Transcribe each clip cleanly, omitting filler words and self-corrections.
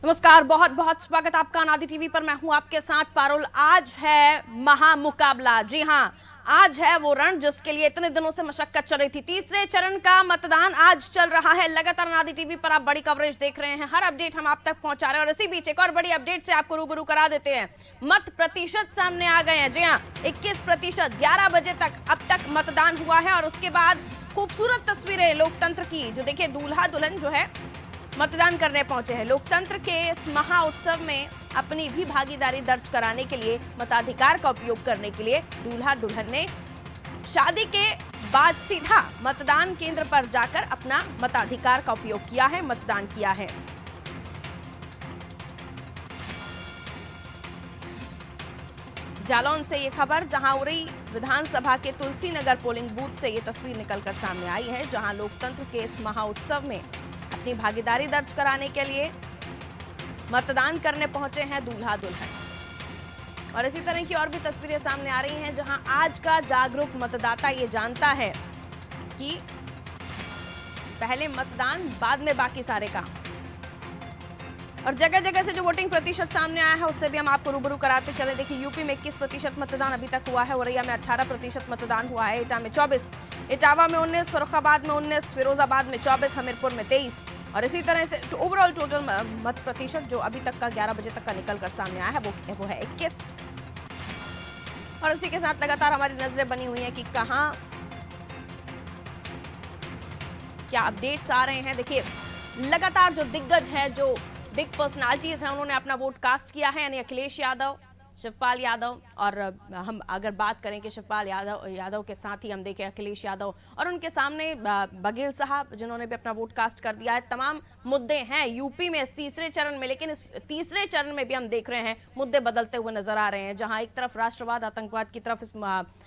नमस्कार, बहुत बहुत स्वागत आपका अनादि टीवी पर। मैं हूं आपके साथ पारुल। आज है महामुकाबला। जी हां, आज है वो रण जिसके लिए इतने दिनों से मशक्कत चल रही थी। तीसरे चरण का मतदान आज चल रहा है। लगातार अनादि टीवी पर आप बड़ी कवरेज देख रहे हैं, हर अपडेट हम आप तक पहुंचा रहे हैं और इसी बीच एक और बड़ी अपडेट से आपको रूबरू करा देते हैं। मत प्रतिशत सामने आ गए हैं। जी हाँ, 21%। 11 बजे तक अब तक मतदान हुआ है और उसके बाद खूबसूरत तस्वीरें लोकतंत्र की। जो देखिए, दूल्हा दुल्हन जो है मतदान करने पहुंचे हैं। लोकतंत्र के इस महा उत्सव में अपनी भी भागीदारी दर्ज कराने के लिए, मताधिकार का उपयोग करने के लिए दूल्हा दुल्हन ने शादी के बाद सीधा मतदान केंद्र पर जाकर अपना मताधिकार का उपयोग किया है, मतदान किया है। जालौन से ये खबर, जहां उरी विधानसभा के तुलसी नगर पोलिंग बूथ से ये तस्वीर निकलकर सामने आई है, जहां लोकतंत्र के इस महा उत्सव में अपनी भागीदारी दर्ज कराने के लिए मतदान करने पहुंचे हैं दूल्हा दुल्हन। और इसी तरह की और भी तस्वीरें सामने आ रही हैं, जहां आज का जागरूक मतदाता ये जानता है कि पहले मतदान, बाद में बाकी सारे काम। और जगह जगह से जो वोटिंग प्रतिशत सामने आया है उससे भी हम आपको रूबरू कराते चले। देखिए, यूपी में 21% मतदान अभी तक हुआ है, औरैया में 18% मतदान हुआ है, एटा में 24, इटावा में 19, फर्रुखाबाद में 19, फिरोजाबाद में 24, हमीरपुर में 23। और इसी तरह से ओवरऑल टोटल मत प्रतिशत जो अभी तक का 11 बजे तक का निकल कर सामने आया है वो है 21। और इसी के साथ लगातार हमारी नजरें बनी हुई है कि कहां क्या अपडेट्स आ रहे हैं। देखिए, लगातार जो दिग्गज है, जो बिग पर्सनालिटीज हैं, उन्होंने अपना वोट कास्ट किया है, यानी अखिलेश यादव, शिवपाल यादव। और हम अगर बात करें कि शिवपाल यादव के साथ ही हम देखें अखिलेश यादव और उनके सामने बघेल साहब, जिन्होंने भी अपना वोट कास्ट कर दिया है। तमाम मुद्दे हैं यूपी में इस तीसरे चरण में, लेकिन इस तीसरे चरण में भी हम देख रहे हैं मुद्दे बदलते हुए नजर आ रहे हैं, जहां एक तरफ राष्ट्रवाद, आतंकवाद की तरफ इस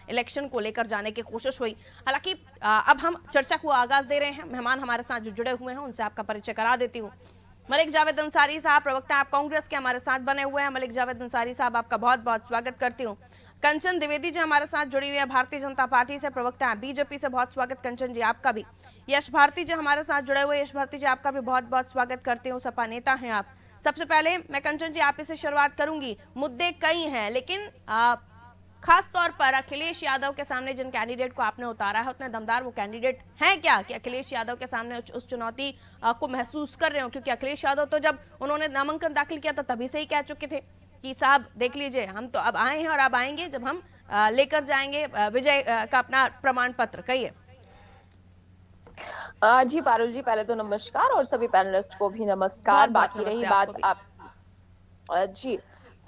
इलेक्शन को लेकर जाने की कोशिश हुई। हालांकि अब हम चर्चा को आगाज दे रहे हैं। मेहमान हमारे साथ जो जुड़े हुए हैं उनसे आपका परिचय करा देती हूँ। मलिक जावेद अंसारी साहब, प्रवक्ता आप कांग्रेस के, हमारे साथ बने हुए हैं। मलिक जावेद अंसारी साहब, आपका बहुत बहुत स्वागत करती हूँ। कंचन द्विवेदी जी हमारे साथ जुड़ी हुई है, भारतीय जनता पार्टी से, प्रवक्ता है बीजेपी से। बहुत स्वागत कंचन जी, आपका भी। यश भारती जी हमारे साथ जुड़े हुए, यश भारती जी आपका भी बहुत बहुत स्वागत करती हूँ, सपा नेता हैं आप। सबसे पहले मैं कंचन जी आप ही से शुरुआत करूंगी। मुद्दे कई हैं, लेकिन खास तौर पर अखिलेश यादव के सामने जिन कैंडिडेट को आपने उतारा है, उतने दमदार वो कैंडिडेट हैं क्या कि अखिलेश यादव के सामने उस चुनौती को महसूस कर रहे हो? क्योंकि अखिलेश यादव तो जब उन्होंने नामांकन दाखिल किया था तभी से ही कह चुके थे कि साहब देख लीजिए, हम तो अब आए हैं और अब आएंगे जब हम लेकर जाएंगे विजय का अपना प्रमाण पत्र। कहिए। जी पारुल जी, पहले तो नमस्कार और सभी पैनलिस्ट को भी नमस्कार। बाकी रही बात आप जी,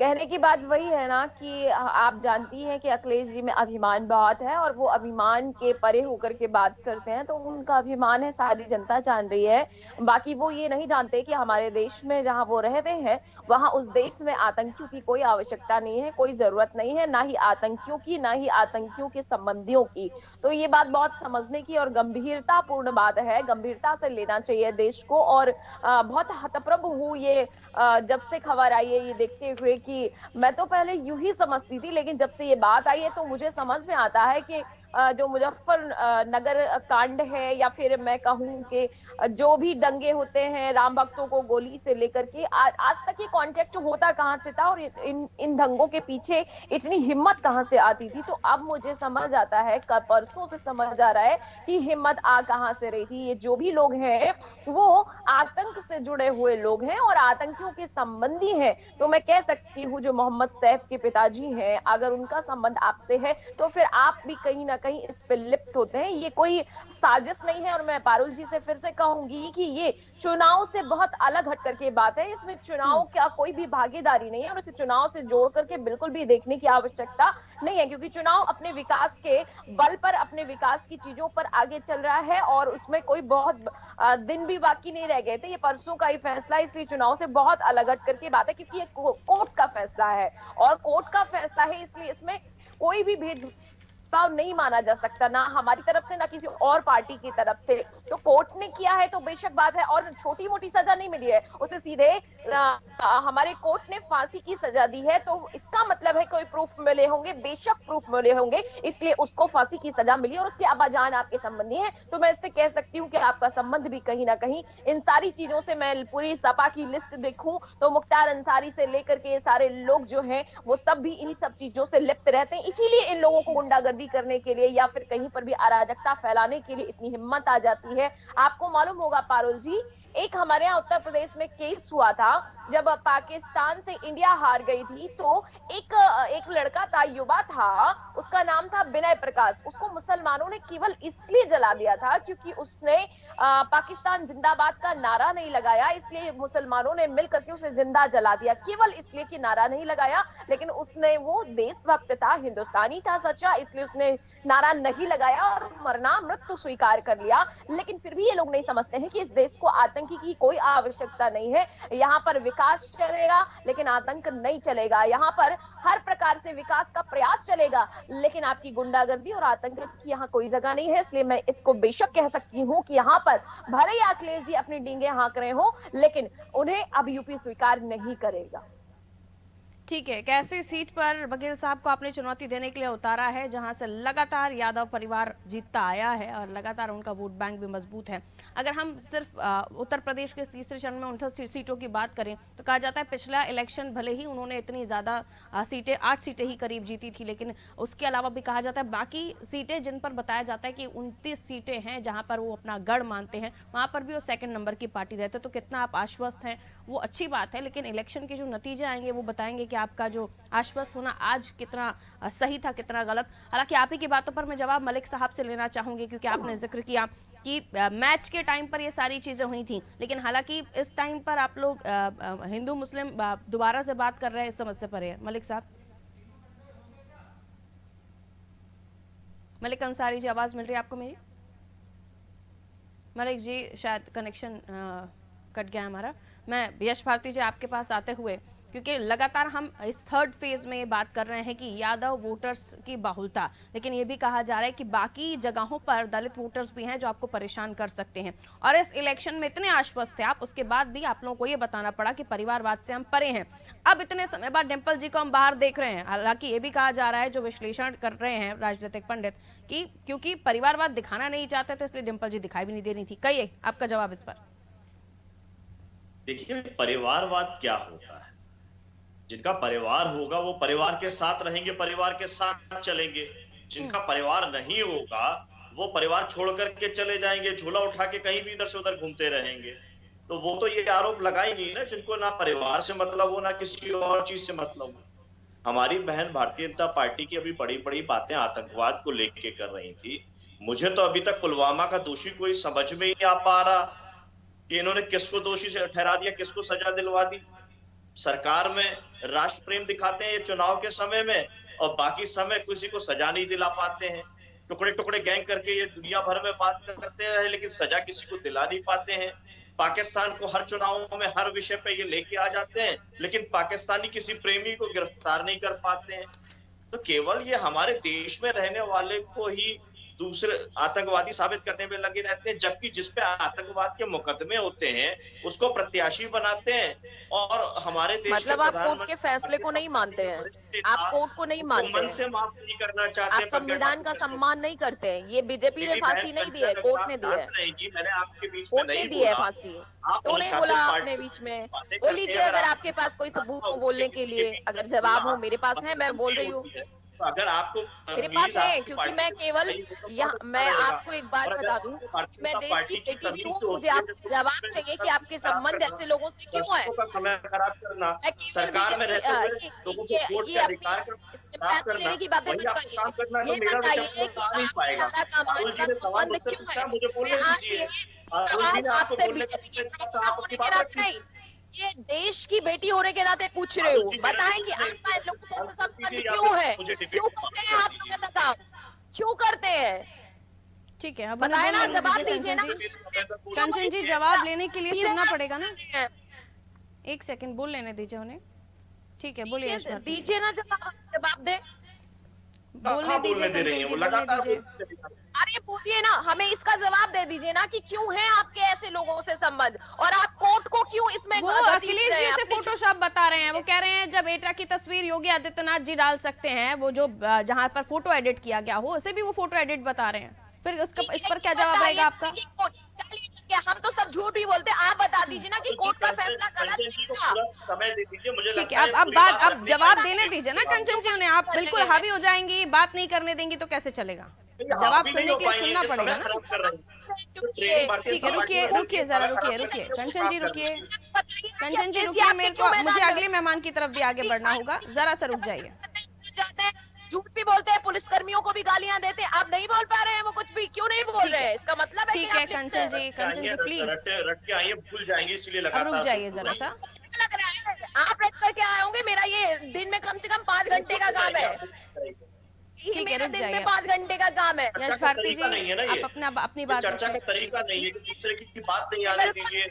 कहने की बात वही है ना कि आप जानती हैं कि अखिलेश जी में अभिमान बहुत है और वो अभिमान के परे होकर के बात करते हैं, तो उनका अभिमान है, सारी जनता जान रही है। बाकी वो ये नहीं जानते कि हमारे देश में जहां वो रहते हैं वहां उस देश में आतंकियों की कोई आवश्यकता नहीं है, कोई जरूरत नहीं है, ना ही आतंकियों की, ना ही आतंकियों के संबंधियों की। तो ये बात बहुत समझने की और गंभीरतापूर्ण बात है, गंभीरता से लेना चाहिए देश को। और बहुत हतप्रभ हूँ ये जब से खबर आई है ये देखते हुए कि मैं तो पहले यूं ही समझती थी, लेकिन जब से ये बात आई है तो मुझे समझ में आता है कि जो मुजफ्फर नगर कांड है, या फिर मैं कहूं कि जो भी दंगे होते हैं राम भक्तों को गोली से लेकर के, आज तक ये कॉन्टेक्ट होता कहां से था और इन दंगों के पीछे इतनी हिम्मत कहां से आती थी। तो अब मुझे समझ आता है, परसों से समझ आ रहा है कि हिम्मत आ कहां से रही थी। ये जो भी लोग हैं वो आतंक से जुड़े हुए लोग हैं और आतंकियों के संबंधी हैं। तो मैं कह सकती हूँ जो मोहम्मद सैफ के पिताजी हैं, अगर उनका संबंध आपसे है तो फिर आप भी कहीं ना कहीं इस पे लिप्त होते हैं। ये कोई साजिश नहीं है। और मैं पारुल जी से फिर से कहूंगी कि ये चुनाव से बहुत अलग हट करके बात है, इसमें चुनाव का कोई भी भागीदारी नहीं है और इसे चुनाव से जोड़ करके बिल्कुल भी देखने की आवश्यकता नहीं है, क्योंकि चुनाव अपने विकास के बल पर, अपने विकास की चीजों पर आगे चल रहा है और उसमें कोई बहुत दिन भी बाकी नहीं रह गए थे। ये परसों का ही फैसला, इसलिए चुनाव से बहुत अलग हट करके बात है, क्योंकि ये कोर्ट का फैसला है और कोर्ट का फैसला है, इसलिए इसमें कोई भी भेद भेदभाव नहीं माना जा सकता, ना हमारी तरफ से ना किसी और पार्टी की तरफ से। तो कोर्ट ने किया है तो बेशक बात है, और छोटी मोटी सजा नहीं मिली है उसे, सीधे हमारे कोर्ट ने फांसी की सजा दी है, तो इसका मतलब है कोई प्रूफ मिले होंगे, बेशक प्रूफ मिले होंगे, इसलिए उसको फांसी की सजा मिली। और उसके अब्बाजान आपके संबंधी हैं, तो मैं इससे कह सकती हूँ कि आपका संबंध भी कहीं ना कहीं इन सारी चीजों से, मैं पूरी सपा की लिस्ट देखूं तो मुख्तार अंसारी से लेकर के सारे लोग जो हैं वो सब भी इन्हीं सब चीजों से लिप्त रहते हैं। इसीलिए इन लोगों को गुंडागर्दी करने के लिए या फिर कहीं पर भी अराजकता फैलाने के लिए इतनी हिम्मत आ जाती है। आपको मालूम होगा पारुल जी, एक हमारे यहाँ उत्तर प्रदेश में केस हुआ था, जब पाकिस्तान से इंडिया हार गई थी, तो एक लड़का था, युवा था, उसका नाम था विनय प्रकाश। उसको मुसलमानों ने केवल इसलिए जला दिया था क्योंकि उसने पाकिस्तान जिंदाबाद का नारा नहीं लगाया, इसलिए मुसलमानों ने मिल करके उसे जिंदा जला दिया, केवल इसलिए कि नारा नहीं लगाया। लेकिन उसने, वो देशभक्त था, हिंदुस्तानी था सच्चा, इसलिए उसने नारा नहीं लगाया और मरना, मृत्यु स्वीकार कर लिया। लेकिन फिर भी ये लोग नहीं समझते हैं कि इस देश को आतंकी की कोई आवश्यकता नहीं है। यहाँ पर विकास चलेगा लेकिन आतंक नहीं चलेगा, यहाँ पर हर प्रकार से विकास का प्रयास चलेगा, लेकिन आपकी गुंडागर्दी और आतंक की यहाँ कोई जगह नहीं है। इसलिए मैं इसको बेशक कह सकती हूँ कि यहाँ पर भले ही अखिलेश जी अपनी डींगे हाँक रहे हो, लेकिन उन्हें अब यूपी स्वीकार नहीं करेगा। ठीक है, कैसी सीट पर बघेल साहब को आपने चुनौती देने के लिए उतारा है जहां से लगातार यादव परिवार जीतता आया है और लगातार उनका वोट बैंक भी मजबूत है? अगर हम सिर्फ उत्तर प्रदेश के तीसरे चरण में 59 सीटों की बात करें तो कहा जाता है पिछला इलेक्शन भले ही उन्होंने इतनी ज्यादा सीटें, 8 सीटें ही करीब जीती थी, लेकिन उसके अलावा भी कहा जाता है बाकी सीटें जिन पर बताया जाता है कि 29 सीटें हैं जहां पर वो अपना गढ़ मानते हैं, वहां पर भी वो सेकंड नंबर की पार्टी रहते। तो कितना आप आश्वस्त हैं वो अच्छी बात है, लेकिन इलेक्शन के जो नतीजे आएंगे वो बताएंगे कि आपका जो आश्वस्त होना आज कितना सही था, कितना गलत। हालांकि आप ही की बातों पर मैं जवाब मलिक साहब से लेना चाहूंगी, क्योंकि आपने जिक्र किया कि मैच के टाइम पर ये सारी चीजें हुई थी, लेकिन हालांकि इस टाइम पर आप लोग हिंदू मुस्लिम दोबारा से बात कर रहे हैं, इस समझ से परे है। मलिक साहब, मलिक अंसारी जी, आवाज मिल रही है आपको मेरी? मलिक जी शायद कनेक्शन कट गया हमारा। मैं यश भारती जी आपके पास आते हुए, क्योंकि लगातार हम इस थर्ड फेज में बात कर रहे हैं कि यादव वोटर्स की बाहुलता, लेकिन ये भी कहा जा रहा है कि बाकी जगहों पर दलित वोटर्स भी हैं जो आपको परेशान कर सकते हैं। और इस इलेक्शन में इतने आश्वस्त थे आप, उसके बाद भी आप लोगों को ये बताना पड़ा कि परिवारवाद से हम परे हैं। अब इतने समय बाद डिंपल जी को हम बाहर देख रहे हैं। हालांकि ये भी कहा जा रहा है, जो विश्लेषण कर रहे हैं राजनीतिक पंडित, कि क्योंकि परिवारवाद दिखाना नहीं चाहते थे इसलिए डिंपल जी दिखाई भी नहीं दे रही थी। कहिए आपका जवाब इस पर। देखिए, परिवारवाद क्या होता है? जिनका परिवार होगा वो परिवार के साथ रहेंगे, परिवार के साथ चलेंगे। जिनका परिवार नहीं होगा वो परिवार छोड़ करके चले जाएंगे, झोला उठा के कहीं भी इधर से उधर घूमते रहेंगे। तो वो तो ये आरोप लगाएंगे ना, जिनको ना परिवार से मतलब हो ना किसी और चीज से मतलब हो। हमारी बहन भारतीय जनता पार्टी की अभी बड़ी बड़ी बातें आतंकवाद को लेके कर रही थी। मुझे तो अभी तक पुलवामा का दोषी कोई समझ में ही आ पा रहा कि इन्होंने किसको दोषी से ठहरा दिया, किसको सजा दिलवा दी। सरकार में राष्ट्र प्रेम दिखाते हैं ये चुनाव के समय में, और बाकी समय किसी को सजा नहीं दिला पाते हैं। टुकड़े टुकड़े गैंग करके ये दुनिया भर में बात करते रहे, लेकिन सजा किसी को दिला नहीं पाते हैं। पाकिस्तान को हर चुनावों में हर विषय पे ये लेके आ जाते हैं, लेकिन पाकिस्तानी किसी प्रेमी को गिरफ्तार नहीं कर पाते हैं। तो केवल ये हमारे देश में रहने वाले को ही दूसरे आतंकवादी साबित करने में लगे रहते हैं, जबकि जिसपे आतंकवाद के मुकदमे होते हैं उसको प्रत्याशी बनाते हैं। और हमारे देश मतलब आप कोर्ट के फैसले को नहीं मानते हैं, आप कोर्ट को नहीं मानते हैं, मन से माफ नहीं करना चाहते, आप संविधान का सम्मान नहीं करते हैं। ये बीजेपी ने फांसी नहीं दी है, कोर्ट ने दी है। मैंने आपके बीच में कोर्ट ने दी है फांसी, तो नहीं बोला आपने बीच में। बोल लीजिए अगर आपके पास कोई सबूत हो बोलने के लिए, अगर जवाब हो। मेरे पास है, मैं बोल रही हूँ, अगर आपको मेरे पास है, क्योंकि मैं केवल मैं आपको एक बात बता दूं, मैं देश की बेटी भी हूँ, मुझे आपसे जवाब चाहिए कि आपके संबंध ऐसे लोगों से क्यों है। समय खराब करना, सरकार में रहते हुए लोगों को वोट के अधिकार लेने की बातें मत करिए। ये बताइए कि का संबंध क्यों है। मैं आज ये सवाल आपसे बीजेपी के होने के नाते नहीं, ये देश की बेटी होने के नाते पूछ रहे हो। बताएं कि आपका इन लोगों से संबंध क्यों है, क्यों करते हैं आप लोग ऐसा काम, क्यों करते हैं? ठीक है, अब बताए ना, जवाब दीजिए ना। कंचन जी, जवाब लेने के लिए सुनना पड़ेगा ना, एक सेकंड बोल लेने दीजिए उन्हें। ठीक है, बोलिए। दीजिए ना जवाब दे। बोलने दीजिए दे रही है, कंचन वो जी, बोलने लगातार दीजिए। बोलती चली जा रही अरे बोलिए ना, हमें इसका जवाब दे दीजिए ना कि क्यों है आपके ऐसे लोगों से संबंध, और आप कोर्ट को क्यों इसमें वो घसीट अखिलेश रहे जी हैं से अपनी फोटोशॉप बता रहे हैं। वो कह रहे हैं जब एटा की तस्वीर योगी आदित्यनाथ जी डाल सकते हैं, वो जो जहां पर फोटो एडिट किया गया हो उसे भी वो फोटो एडिट बता रहे हैं। फिर उसका इस पर क्या जवाब रहेगा आपका? हम तो सब झूठ भी बोलते हैं, आप बता दीजिए ना कि है। कोर्ट का फैसला गलत कंचन जी को था। पूरा समय दे दीजिए, मुझे ठीक लगता है, है अब पूरी बात, बात अब रखने जवाब का देने दीजिए ना कंचन जी उन्हें। आप बिल्कुल नहीं, हावी हो जाएंगी, बात नहीं करने देंगी तो कैसे चलेगा? जवाब जवाब सुनने के लिए सुनना पड़ेगा ना। खराब कर रहे हैं। ठीक है, रुकिए रुकिए जरा, रुकिए रुकिए कंचन जी, रुकिए कंचन जी, रुकिए। मेरे को, मुझे अगले मेहमान की तरफ भी आगे बढ़ना होगा, जरा सा रुक जाइए। जाते हैं, झूठ भी बोलते हैं, पुलिसकर्मियों को भी गालियां देते हैं, आप नहीं बोल पा रहे हैं वो कुछ भी, क्यों नहीं बोल ठीक रहे है। हैं? इसका मतलब है कि ठीक है आप लिखते कंचन हैं। जी, कंचन जी प्लीज रट के आइए, भूल जाएंगे, इसलिए अब लगातार रुक जाइए बोल जरा सा। लग रहा है आप रट करके आए होंगे, मेरा ये दिन में कम से कम 5 घंटे का काम है। ये ठीक है, मेरा रुक दिन जाइए। में 5 घंटे का काम है। यश भारती जी, नहीं है ना ये। आप अपना अपनी ये बात चर्चा का रखिए। तरीका नहीं है कि दूसरे की बात नहीं आने देंगे।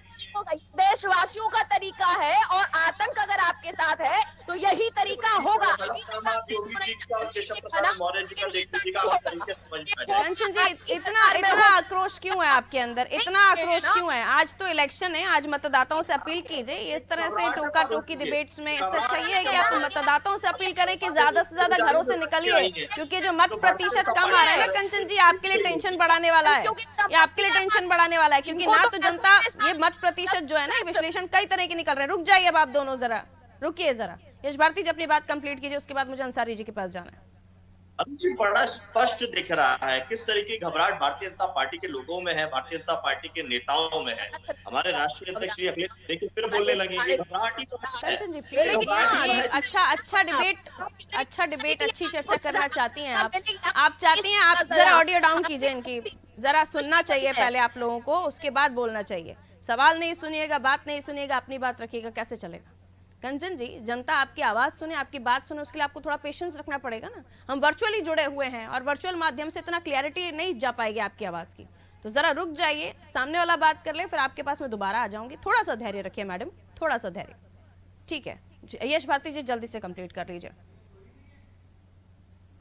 देशवासियों का तरीका है, और आतंक अगर आपके साथ है तो यही तरीका होगा। अभी तक आपने योगी सुना जी ही का और नहीं केशव था प्रसाद ना मौर्य जी का कि देख लीजिएगा, आप तरीके समझ में आ जाएगा। कंचन जी, इतना इतना आक्रोश क्यों है आपके अंदर? इतना आक्रोश क्यों है? आज तो इलेक्शन है, आज मतदाताओं से अपील कीजिए। इस तरह से टोका टोकी डिबेट्स में इससे अच्छा ये है कि आप मतदाताओं से अपील करें कि ज्यादा से ज्यादा घरों से निकलिए, क्योंकि जो मत प्रतिशत कम आ रहा है ना कंचन जी, आपके लिए टेंशन बढ़ाने वाला है। ये आपके लिए टेंशन बढ़ाने वाला है, क्योंकि ना तो जनता, ये मत प्रतिशत जो है ना, ये विश्लेषण कई तरह के निकल रहे हैं। रुक जाइए अब आप दोनों, जरा रुकिए जरा। यश भारती जी अपनी बात कंप्लीट कीजिए, उसके बाद मुझे अंसारी जी के पास जाना है। अभी जी बड़ा स्पष्ट दिख रहा है किस तरीके की घबराहट भारतीय जनता पार्टी के लोगों में है, भारतीय जनता पार्टी के नेताओं में है। हमारे राष्ट्रीय अध्यक्ष श्री अखिलेश देखिए फिर बोलने लगेंगे, घबराहट ही तो है। कंचन जी प्लीज, ये अच्छा डिबेट, अच्छी चर्चा करना चाहती हैं आप चाहती हैं, आप जरा ऑडियो डाउन कीजिए इनकी, जरा सुनना चाहिए पहले आप लोगों को, उसके बाद बोलना चाहिए। सवाल नहीं सुनिएगा, बात नहीं सुनिएगा, अपनी बात रखिएगा, कैसे चलेगा? कंचन जी, जनता आपकी आवाज सुने, आपकी बात सुने, उसके लिए आपको थोड़ा पेशेंस रखना पड़ेगा ना। हम वर्चुअली जुड़े हुए हैं और वर्चुअल माध्यम से इतना क्लैरिटी नहीं जा पाएगी आपकी आवाज की, तो जरा रुक जाइए, सामने वाला बात कर ले, फिर आपके पास मैं दोबारा आ जाऊंगी। थोड़ा सा धैर्य रखिए मैडम, थोड़ा सा धैर्य। ठीक है, यश भारती जी जल्दी से कंप्लीट कर लीजिए।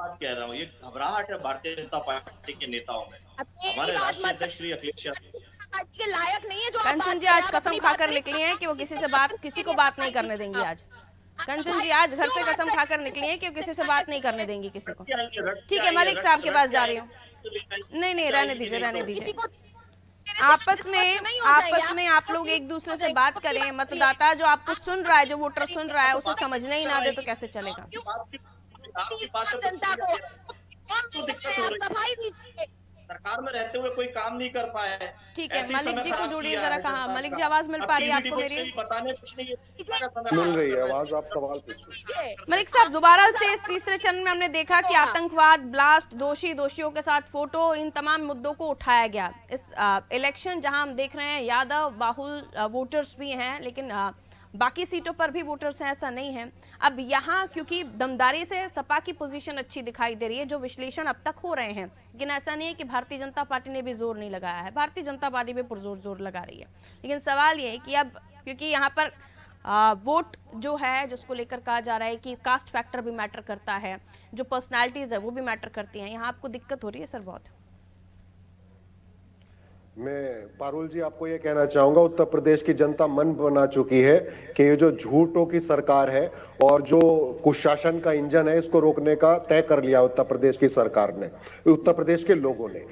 बात कह रहा हूँ, ये घबराहट है भारतीय जनता पार्टी के नेताओं में। हमारे राष्ट्रीय अध्यक्ष श्री अखिलेश यादव पार्टी के लायक नहीं है जो आप कंचन जी बात आज कर रहे हैं, कसम अपनी खाकर बात निकली हैं कि वो किसी को बात नहीं करने देंगी आज। कंचन जी आज घर से कसम खाकर निकली हैं कि वो किसी से बात नहीं करने देंगी किसी को। ठीक है, मलिक साहब के पास जा रही हूँ। नहीं, रहने दीजिए, रहने दीजिए। आपस में आप लोग एक दूसरे से बात करें। मतदाता जो आपको सुन रहा है, जो वोटर सुन रहा है, उसे समझने ही ना दे तो कैसे चलेगा? जनता को सफाई दीजिए। सरकार में रहते हुए कोई काम नहीं कर पाया है। ठीक है, मलिक जी को जोड़िए जरा। कहाँ मलिक जी, आवाज मिल पा रही है आपको मेरी? बताने कुछ नहीं मिल रही है आवाज, आप सवाल पूछिए। मलिक साहब, दोबारा से इस तीसरे चरण में हमने देखा कि आतंकवाद, ब्लास्ट, दोषियों के साथ फोटो, इन तमाम मुद्दों को उठाया गया। इस इलेक्शन जहां हम देख रहे हैं यादव बाहुल वोटर्स भी हैं, लेकिन बाकी सीटों पर भी वोटर्स हैं, ऐसा नहीं है। अब यहाँ क्योंकि दमदारी से सपा की पोजीशन अच्छी दिखाई दे रही है, जो विश्लेषण अब तक हो रहे हैं, लेकिन ऐसा नहीं है कि भारतीय जनता पार्टी ने भी जोर नहीं लगाया है। भारतीय जनता पार्टी भी पुरजोर जोर लगा रही है, लेकिन सवाल ये है कि अब क्योंकि यहाँ पर वोट जो है, जिसको लेकर कहा जा रहा है कि कास्ट फैक्टर भी मैटर करता है, जो पर्सनैलिटीज है वो भी मैटर करती हैं, यहाँ आपको दिक्कत हो रही है सर बहुत? मैं पारुल जी आपको ये कहना चाहूंगा, उत्तर प्रदेश की जनता मन बना चुकी है कि ये जो झूठों की सरकार है और जो कुशासन का इंजन है, इसको रोकने का तय कर लिया उत्तर प्रदेश की सरकार ने, उत्तर प्रदेश के लोगों ने।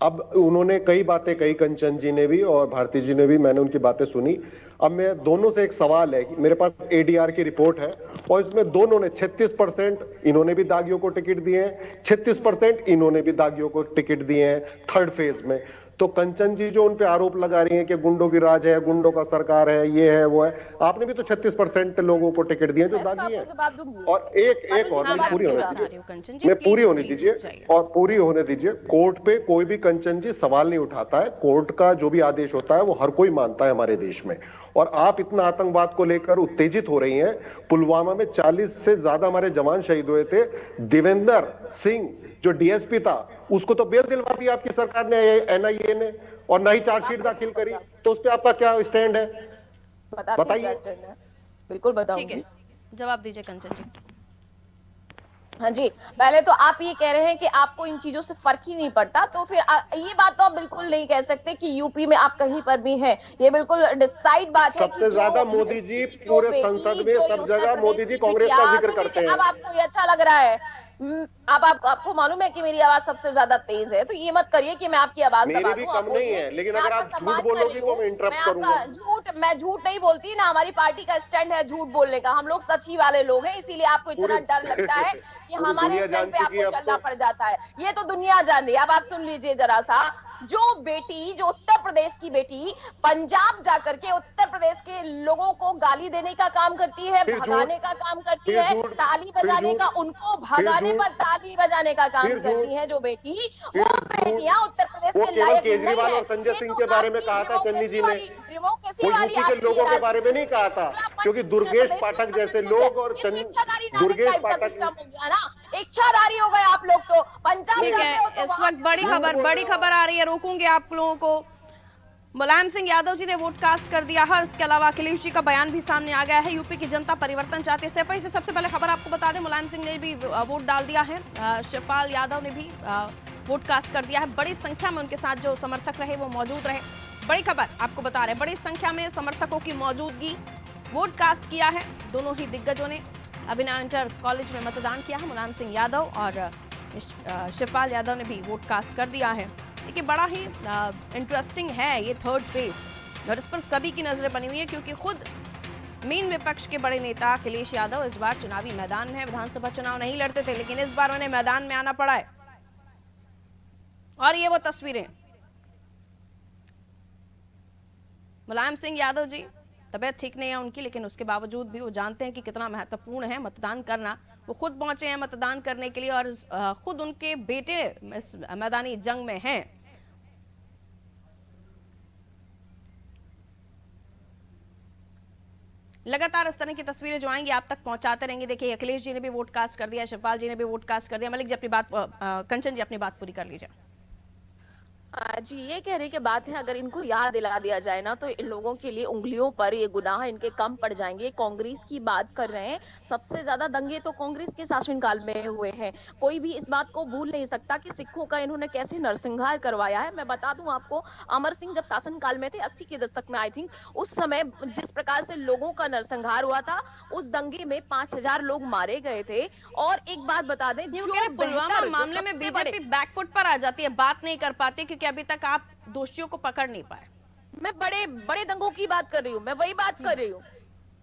अब उन्होंने कई बातें कही, कंचन जी ने भी और भारती जी ने भी, मैंने उनकी बातें सुनी। अब मैं दोनों से एक सवाल है कि मेरे पास एडीआर की रिपोर्ट है और इसमें दोनों ने 36% इन्होंने भी दागियों को टिकट दिए हैं, 36% इन्होंने भी दागियों को टिकट दिए हैं थर्ड फेज में। तो कंचन जी जो उन पे आरोप लगा रही हैं कि गुंडों की राज है, गुंडों का सरकार है, ये है वो है, आपने भी तो 36% लोगों को टिकट दिए जो दागी हैं। और एक और मैं पूरी होने दीजिए, मैं पूरी होने दीजिए और पूरी होने दीजिए। कोर्ट पे कोई भी कंचन जी सवाल नहीं उठाता है, कोर्ट का जो भी आदेश होता है वो हर कोई मानता है हमारे देश में। और आप इतना आतंकवाद को लेकर उत्तेजित हो रही हैं। पुलवामा में 40 से ज्यादा हमारे जवान शहीद हुए थे। देवेंद्र सिंह जो डीएसपी था, उसको तो बेल दिलवा दी आपकी सरकार ने, एनआईए ने, और ना ही चार्जशीट दाखिल करी। तो उस पर आपका क्या स्टैंड है, बताइए। बिल्कुल बताऊंगी। ठीक है, जवाब दीजिए कंचन जी। हाँ जी, पहले तो आप ये कह रहे हैं कि आपको इन चीजों से फर्क ही नहीं पड़ता, तो फिर ये बात तो आप बिल्कुल नहीं कह सकते कि यूपी में आप कहीं पर भी हैं। ये बिल्कुल डिसाइड बात है कि सबसे ज्यादा मोदी जी जो पूरे बेटी संसद में जो सब उत्तर जगह प्रदेश मोदी जी की कांग्रेस बिटिया, का जिक्र सुन लीजिए, करते अब हैं। आपको ये अच्छा लग रहा है। अब आपको मालूम है कि मेरी आवाज सबसे ज्यादा तेज है, तो ये मत करिए कि मैं आपकी आवाज मेरी दबा भी दूं। आप कम नहीं बोलिए, है, लेकिन मैं अगर आपका आप झूठ सम्मान कर रही बोलोगी तो हूँ। मैं मैं इंटरप्ट करूंगा। आपका मैं झूठ नहीं बोलती ना, हमारी पार्टी का स्टैंड है झूठ बोलने का। हम लोग सच्ची वाले लोग हैं, इसीलिए आपको पूरी इतना डर लगता है कि पूरी हमारे दुनिया स्टैंड जान पे चुकी आपको है अब चलना तो। पड़ जाता है। ये तो दुनिया जान रही है। अब आप सुन लीजिए जरा सा, जो बेटी, जो उत्तर प्रदेश की बेटी पंजाब जाकर के उत्तर प्रदेश के लोगों को गाली देने का काम करती है, फिर झूठ, भगाने का काम करती फिर है, झूठ, ताली फिर बजाने झूठ, का, उनको फिर भगाने झूठ, पर ताली बजाने का काम फिर झूठ, करती है जो बेटी, वो फिर झूठ। बेटियां उत्तर प्रदेश वो के केवल लायक नहीं केजरीवाल है। और संजय ये सिंह तो के बारे में आपकी कहा था चन्नी जी ने, डेमोक्रेसी वो वाली यूपी के आपकी लोगों के बारे में नहीं कहा था, राजनीति क्योंकि उत्तर दुर्गेश प्रदेश में पाठक जैसे पसंद नहीं है। लोग और ये तो इच्छाधारी नायक दुर्गेश टाइप का पाठक। सिस्टम हो गया ना, इच्छाधारी हो गए आप लोग। तो पंजाब ठीक जाते हो है, तो इस वहां वक्त से झूठ बोल बड़ी रहे हो खबर आप। आ रही है, रोकूंगे आप लोगों को। मुलायम सिंह यादव जी ने वोट कास्ट कर दिया है। इसके अलावा अखिलेश जी का बयान भी सामने आ गया है। यूपी की जनता परिवर्तन चाहती है। सैफई से सबसे पहले खबर आपको बता दें, मुलायम सिंह ने भी वोट डाल दिया है। शिवपाल यादव ने भी वोट कास्ट कर दिया है। बड़ी संख्या में उनके साथ जो समर्थक रहे वो मौजूद रहे। बड़ी खबर आपको बता रहे हैं, बड़ी संख्या में समर्थकों की मौजूदगी, वोट कास्ट किया है। दोनों ही दिग्गजों ने अभिनव इंटर कॉलेज में मतदान किया है। मुलायम सिंह यादव और शिवपाल यादव ने भी वोट कास्ट कर दिया है। देखिए, बड़ा ही इंटरेस्टिंग है ये थर्ड फेज, और इस पर सभी की नजरें बनी हुई है, क्योंकि खुद मेन विपक्ष के बड़े नेता अखिलेश यादव इस बार चुनावी मैदान में है। विधानसभा चुनाव नहीं लड़ते थे, लेकिन इस बार उन्हें मैदान में आना पड़ा है। और ये वो तस्वीरें, मुलायम सिंह यादव जी, तबीयत ठीक नहीं है उनकी, लेकिन उसके बावजूद भी वो जानते हैं कि कितना महत्वपूर्ण है मतदान करना। वो खुद पहुंचे हैं मतदान करने के लिए, और खुद उनके बेटे इस मैदानी जंग में हैं। लगातार इस तरह की तस्वीरें जो आएंगी आप तक पहुंचाते रहेंगे। देखिए, अखिलेश जी ने भी वोट कास्ट कर दिया, शिवपाल जी ने भी वोट कास्ट कर दिया। मलिक जी अपनी बात, कंचन जी अपनी बात पूरी कर लीजिए। जी, ये कहने की बात है, अगर इनको याद दिला दिया जाए ना तो इन लोगों के लिए उंगलियों पर ये गुनाह इनके कम पड़ जाएंगे। कांग्रेस की बात कर रहे हैं, सबसे ज्यादा दंगे तो कांग्रेस के शासनकाल में हुए हैं। कोई भी इस बात को भूल नहीं सकता कि सिखों का इन्होंने कैसे नरसंहार करवाया है। मैं बता दूं आपको, अमर सिंह जब शासनकाल में थे 80 के दशक में, आई थिंक, उस समय जिस प्रकार से लोगों का नरसंहार हुआ था, उस दंगे में 5000 लोग मारे गए थे। और एक बात बता दें, वो कह रहे पुलवामा मामले में बीजेपी बैकफुट पर आ जाती है, बात नहीं कर पाती, क्योंकि अभी तक आप दोषियों को पकड़ नहीं पाए। मैं बड़े बड़े दंगों की बात कर रही हूँ, मैं वही बात कर रही हूँ।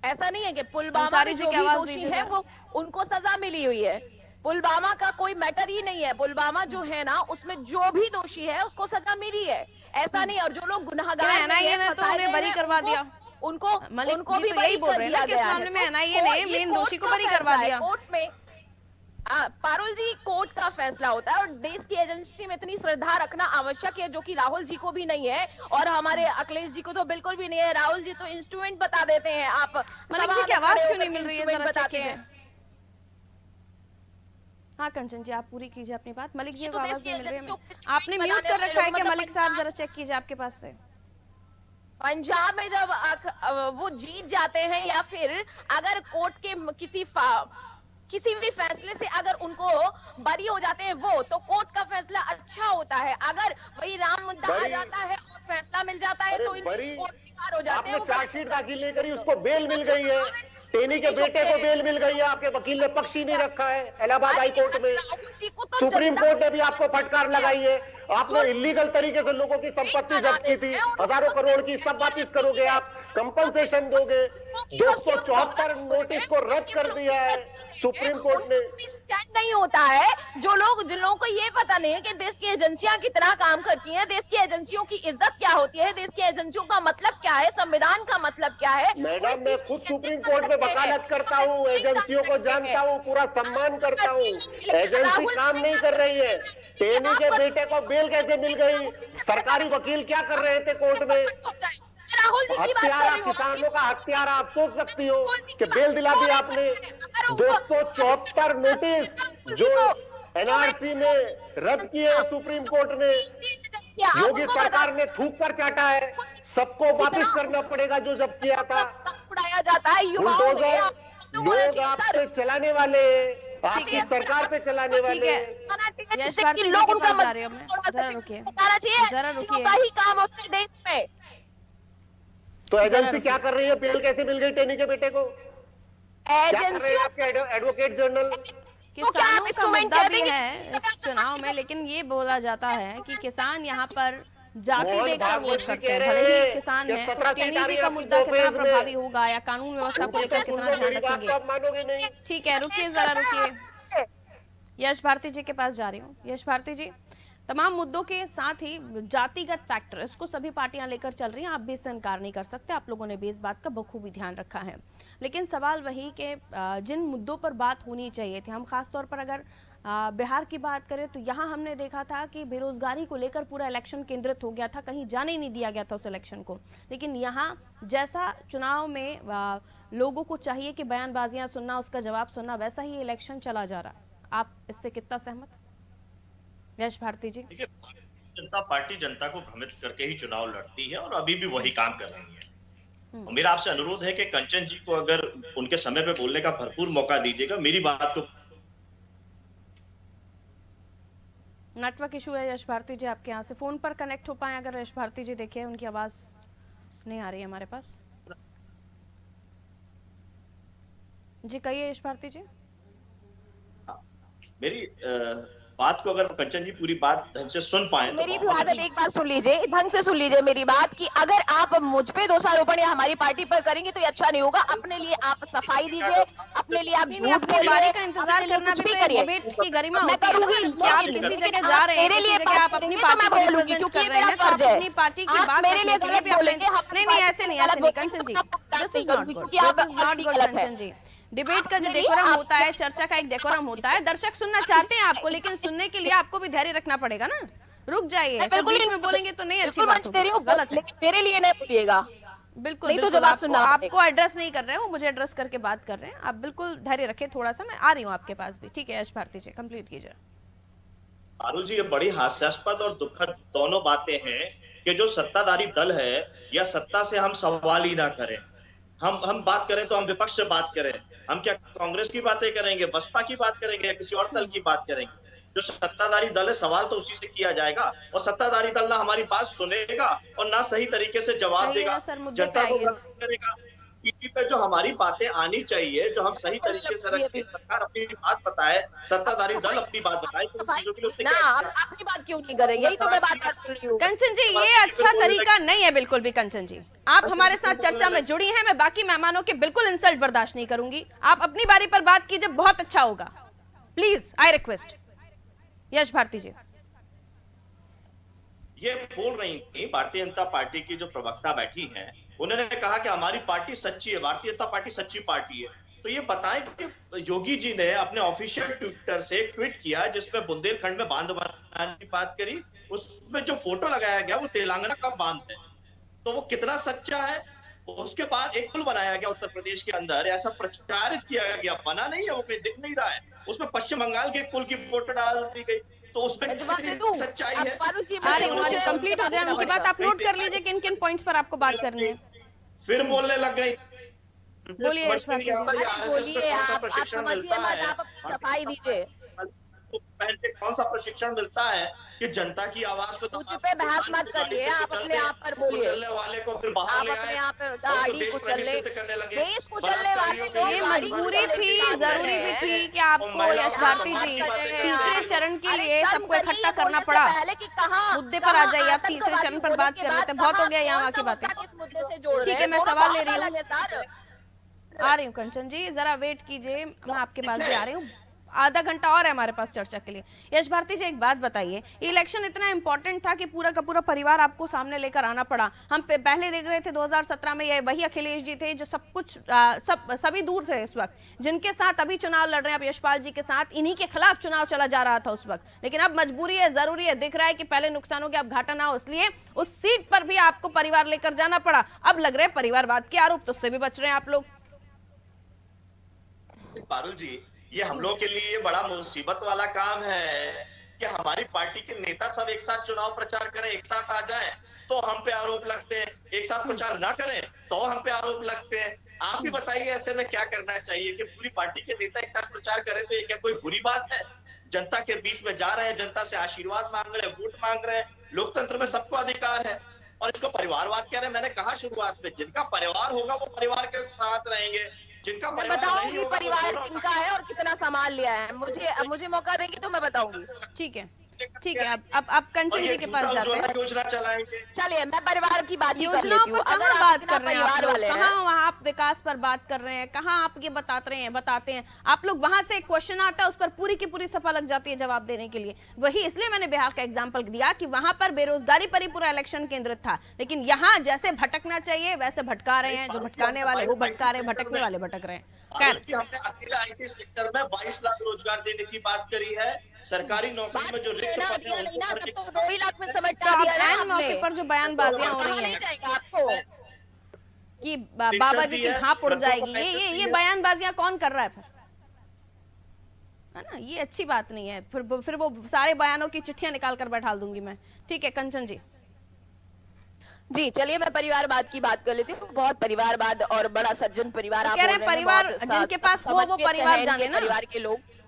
ऐसा नहीं है कि पुलवामा में जो भी दोषी है वो उनको सजा मिली हुई है। पुलवामा का कोई मैटर ही नहीं है। पुलवामा जो है ना, उसमें जो भी दोषी है उसको सजा मिली है, ऐसा नहीं। और जो लोग गुनहगार हैं, एनआईए ने तो उन्हें बरी करवा दिया। उनको मलिक उनको जी भी तो यही बोल रहे हैं ना कि इस मामले में एनआईए ने मेन दोषी को बरी करवा दिया। कोर्ट में पारुल जी, कोर्ट का फैसला होता है, और देश की एजेंसी में इतनी श्रद्धा रखना आवश्यक है, जो कि राहुल जी को भी नहीं है और हमारे अखिलेश जी को तो बिल्कुल भी नहीं है। राहुल जी तो इंस्ट्रूमेंट बता देते हैं। आप मलिक जी की आवाज क्यों नहीं मिल रही है, जरा चेक कीजिए। हाँ कंचन जी, आप पूरी कीजिए अपनी बात। मलिक जी को आवाज नहीं मिल रही है, आपने म्यूट कर रखा है क्या मलिक साहब? जरा चेक कीजिए आपके पास से। पंजाब में जब वो जीत जाते हैं, या फिर अगर कोर्ट के किसी भी फैसले से अगर उनको बरी हो जाते हैं वो, तो कोर्ट का फैसला अच्छा होता है। अगर वही राम मुद्दा आ जाता है और फैसला मिल जाता है तो इनकी कोर्ट बेकार हो जाते हैं। आपने चार्जशीट दाखिल नहीं करी, उसको बेल मिल गई है। टेनी के बेटे को बेल मिल गई है, आपके वकील ने पक्ष ही नहीं रखा है इलाहाबाद हाई कोर्ट में। सुप्रीम कोर्ट ने भी आपको फटकार लगाई है। आपने इलीगल तरीके से लोगों की संपत्ति जब्त की थी, हजारों करोड़ की, सब वापिस करोगे आप, कंपनसेशन दोगे। 274 नोटिस को रद्द कर दिया है सुप्रीम कोर्ट ने। स्टैंड नहीं होता है। जिन लोगों को ये पता नहीं है कि देश की एजेंसियां कितना काम करती हैं, देश की एजेंसियों की इज्जत क्या होती है, देश की एजेंसियों का मतलब क्या है, संविधान का मतलब क्या है। मैडम, मैं खुद सुप्रीम कोर्ट में वकालत करता हूँ, एजेंसियों को जानता हूँ, पूरा सम्मान करता हूँ। एजेंसी काम नहीं कर रही है। टेनी के बेटे को बेल कैसे मिल गई? सरकारी वकील क्या कर रहे थे कोर्ट में? हत्यारा, किसानों का हत्यारा। आप सोच सकती हो कि बेल दिला दी आपने। 274 नोटिस जो एनआरसी में रद्द किए सुप्रीम कोर्ट ने, योगी सरकार ने थूक कर चाटा है। सबको वापस करना पड़ेगा जो जब किया था। उड़ाया जाता है युवाओं में। लोग आपसे चलाने वाले, आप किस सरकार पे चलाने ठीक वाले है हैं? यश भारती जी के पास जा रही हूँ मैं, जरा रुकिए जरा रुकिए। का ही काम होता है देश में। तो जरा एजेंसी रुकिए। क्या कर रही है? पीएल कैसे मिल गई टेनी के बेटे को? क्या कर रहे हैं एजेंसियों आपके एडवोकेट जनरल? तो क्या आप किसानों का इंस्ट्रूमेंट मुद्दा कह भी देंगे? है इस चुनाव में, लेकिन ये बोला जाता है कि किसान यहाँ पर जाति मोहन देकर भागवत वोट जी करते कह हैं, रहे भले ही हैं किसान कि है तो 17 टेनी सीट आ जी रही का है मुद्दा आपकी कितना दो फेज में। प्रभावी होगा या कानून व्यवस्था को लेकर कितना ध्यान मेरी बात रखेंगे। तो आप मानोगे नहीं। ठीक है रुकिए जरा रुकिए, यश भारती जी के पास जा रही हूँ। यश भारती जी, तमाम मुद्दों के साथ ही जातिगत फैक्टर इसको सभी पार्टियां लेकर चल रही हैं, आप भी इससे इनकार नहीं कर सकते, आप लोगों ने भी इस बात का बखूबी ध्यान रखा है। लेकिन सवाल वही कि जिन मुद्दों पर बात होनी चाहिए थी, हम खासतौर पर अगर बिहार की बात करें तो यहाँ हमने देखा था कि बेरोजगारी को लेकर पूरा इलेक्शन केंद्रित हो गया था, कहीं जाने ही नहीं दिया गया था उस इलेक्शन को। लेकिन यहाँ जैसा चुनाव में लोगों को चाहिए कि बयानबाजियां सुनना, उसका जवाब सुनना, वैसा ही इलेक्शन चला जा रहा है। आप इससे कितना सहमत? यश भारती जी। देखिए, जनता पार्टी जनता को भ्रमित करके ही चुनाव लड़ती है और अभी भी वही काम कर रही है। और मेरा आपसे अनुरोध है कि कंचन जी को अगर उनके समय पे बोलने का भरपूर मौका दीजिएगा, मेरी बात को। नेटवर्क इशू है यश भारती जी, आपके यहाँ से फोन पर कनेक्ट हो पाए अगर यश भारती जी, देखिए उनकी आवाज नहीं आ रही है हमारे पास। जी कहिए यश भारती जी। मेरी बात को अगर कंचन जी पूरी बात ढंग से सुन पाए मेरी भी तो बात एक बार सुन लीजिए, ढंग से सुन लीजिए मेरी बात, कि अगर आप मुझ पे दोषारोपण या हमारी पार्टी पर करेंगे तो ये अच्छा नहीं होगा। अपने लिए आप सफाई दीजिए, अपने लिए आप नहीं, झूठ अपनी बारी बोलिए, का इंतजार करना भी तो एक करिए। डिबेट की गरिमा मैं होती है करूंगी, ना, कि आप लेकिन किसी लेकिन जगह जा रहे हैं, मेरे किसी लिए जगह आप अपनी बात पार्टी को करेंगे तो मैं रिप्रेजेंट बोलूंगी, कर क्योंकि रहे हैं, मेरा तो आप फर्ज है। अपनी पार्टी की आप बात मेरे रखने लिए के लिए गलत भी अपने बोलेंगे, नहीं नहीं ऐसे नहीं Kanchan ji, this is not good, this is not good Kanchan ji. Debate का जो डेकोरम होता है, चर्चा का एक डेकोरम होता है, दर्शक सुनना चाहते हैं आपको, लेकिन सुनने के लिए आपको भी धैर्य रखना पड़ेगा ना। रुक जाइए, सब बीच में बोलेंगे तो नहीं अच्छी बात होगी, गलत है। मेरे लिए नहीं बोलिएगा, बिल्कुल नहीं तो बिल्कुल, जवाब आपको सुनना आपको एड्रेस नहीं कर रहे हो, मुझे एड्रेस करके बात कर रहे हैं, आप बिल्कुल धैर्य रखें थोड़ा सा, मैं आ रही हूँ आपके पास भी। ठीक है यश भारती जी, कंप्लीट कीजिए। पारुल जी, ये बड़ी हास्यास्पद और दुखद दोनों बातें हैं कि जो सत्ताधारी दल है या सत्ता से हम सवाल ही ना करें। हम बात करें तो हम विपक्ष से बात करें, हम क्या कांग्रेस की बातें करेंगे, बसपा की बात करेंगे या किसी और दल की बात करेंगे? जो सत्ताधारी दल है, सवाल तो उसी से किया जाएगा, और सत्ताधारी दल ना हमारी बात सुनेगा और ना सही तरीके से जवाब देगा, जनता को करेगा। टीवी पे जो हमारी बातें आनी चाहिए, जो हम सही तरीके से रखें, सरकार अपनी बात बताए, सत्ताधारी दल अपनी बात बताए, तो उन चीजों के लिए उसने ना क्या आप अपनी बात क्यों नहीं कर रहे? यही तो मैं बात कर रही हूँ। कंचन जी, ये अच्छा तरीका नहीं है बिल्कुल भी। कंचन जी, आप हमारे साथ चर्चा में जुड़ी हैं, मैं बाकी मेहमानों के बिल्कुल इंसल्ट बर्दाश्त नहीं करूंगी। आप अपनी बारी पर बात कीजिए, बहुत अच्छा होगा, प्लीज आई रिक्वेस्ट। यश भारती जी ये बोल रही थी, भारतीय जनता पार्टी की जो प्रवक्ता बैठी हैं, उन्होंने कहा कि हमारी पार्टी सच्ची है, भारतीय जनता पार्टी सच्ची पार्टी है। तो ये बताएं कि योगी जी ने अपने ऑफिशियल ट्विटर से एक ट्वीट किया जिसमें बुंदेलखंड में बांध बनाने की बात करी, उसमें जो फोटो लगाया गया वो तेलंगाना का बांध है, तो वो कितना सच्चा है। उसके बाद एक पुल बनाया गया उत्तर प्रदेश के अंदर, ऐसा प्रचारित किया गया, बना नहीं है, वो कहीं दिख नहीं रहा है, उसमें पश्चिम बंगाल के एक पुल की फोटो डाल दी गई, तो उसमें कितनी सच्चाई है। कंप्लीट हो जाए उनकी बात, आप नोट कर लीजिए किन किन पॉइंट्स पर आपको बात करनी है। फिर बोलने लग गई। बोलिए यश भारती जी। बोलिए, आप समझिए मत, आप सफाई दीजिए। पहन के कौन सा प्रशिक्षण मिलता है कि जनता की आवाज को मुझ पे बहस मत करिए, आप अपने आप पर बोलिए। चलने वाले को फिर बाहर ले आप अपने आए, आप पर गाड़ी कुचलने, देश कुचलने वाले को ये मजबूरी थी, जरूरी भी थी कि आपको यश भारती जी तीसरे चरण के लिए सबको इकट्ठा करना पड़ा। मुद्दे पर आ जाइए, आप तीसरे चरण पर बात कर रहे थे, बहुत हो गया यहाँ की बातें। ठीक है, मैं सवाल ले रही हूँ, आ रही हूँ कंचन जी, जरा वेट कीजिए, मैं आपके पास भी आ रही हूँ, आधा घंटा और है हमारे पास चर्चा के लिए। यश भारती जी, एक बात बताइए, इलेक्शन इतना इंपॉर्टेंट था कि पूरा का पूरा परिवार आपको सामने लेकर आना पड़ा। हम पहले देख रहे थे 2017 में ये वही अखिलेश जी थे जो सब कुछ सभी दूर थे इस वक्त, जिनके साथ अभी चुनाव लड़ रहे हैं आप यशपाल जी के साथ, इन्हीं के खिलाफ चुनाव चला जा रहा था उस वक्त। लेकिन अब मजबूरी है, जरूरी है, दिख रहा है कि पहले नुकसान हो गया, अब घाटा ना हो, इसलिए उस सीट पर भी आपको परिवार लेकर जाना पड़ा। अब लग रहे परिवारवाद के आरोप, तो उससे भी बच रहे हैं आप लोग। पारुल जी, ये हम लोग के लिए बड़ा मुसीबत वाला काम है कि हमारी पार्टी के नेता सब एक साथ चुनाव प्रचार करें, एक साथ आ जाएं, तो हम पे आरोप लगते हैं, एक साथ प्रचार ना करें तो हम पे आरोप लगते हैं। आप ही बताइए ऐसे में क्या करना चाहिए कि पूरी पार्टी के नेता एक साथ प्रचार करें, तो ये क्या कोई बुरी बात है? जनता के बीच में जा रहे हैं, जनता से आशीर्वाद मांग रहे हैं, वोट मांग रहे हैं, लोकतंत्र में सबको अधिकार है। और इसको परिवारवाद कह रहे हैं। मैंने कहा शुरुआत में, जिनका परिवार होगा वो परिवार के साथ रहेंगे, जिनका परिवार नहीं बताऊंगी होगा परिवार किनका है और कितना संभाल लिया है। मुझे मौका देंगे तो मैं बताऊंगी। ठीक है, ठीक है। अब कंचन जी के पास जाते हैं। योजना चलाएंगे। चलिए मैं परिवार की बात ही कर योजनाओं लेती पर हूँ। कहाँ अगर बात आप कर रहे हैं आप परिवार लोग? वाले हैं, कहाँ वहाँ आप विकास पर बात कर रहे हैं? कहाँ आप ये बताते हैं आप लोग? वहां से एक क्वेश्चन आता है, उस पर पूरी की पूरी सफा लग जाती है जवाब देने के लिए। वही इसलिए मैंने बिहार का एग्जाम्पल दिया कि वहां पर बेरोजगारी पर ही पूरा इलेक्शन केंद्रित था, लेकिन यहाँ जैसे भटकना चाहिए वैसे भटका रहे हैं। जो भटकाने वाले वो भटका रहे हैं, भटकने वाले भटक रहे हैं। हमने अकेले IT सेक्टर में 22 लाख रोजगार देने की बात करी है। सरकारी नौकरी में जो रिक्त पद हैं उनको भरने तो 2 ही लाख में समेट तो आप दिया ऐन मौके पर जो बयानबाजियां हो रही हैं आपको कि बाबा जी की भाप उड़ जाएगी, ये बयानबाजियां कौन कर रहा है फिर? है ना, ये अच्छी बात नहीं है। फिर वो सारे बयानों की चिट्ठियां निकाल कर बैठा दूंगी मैं। ठीक है कंचन जी। जी चलिए मैं परिवारवाद की बात कर लेती हूँ। बहुत परिवारवाद और बड़ा सज्जन परिवार आप कह रहे हैं परिवार जिनके पास वो परिवार जाने ना, परिवार के लोग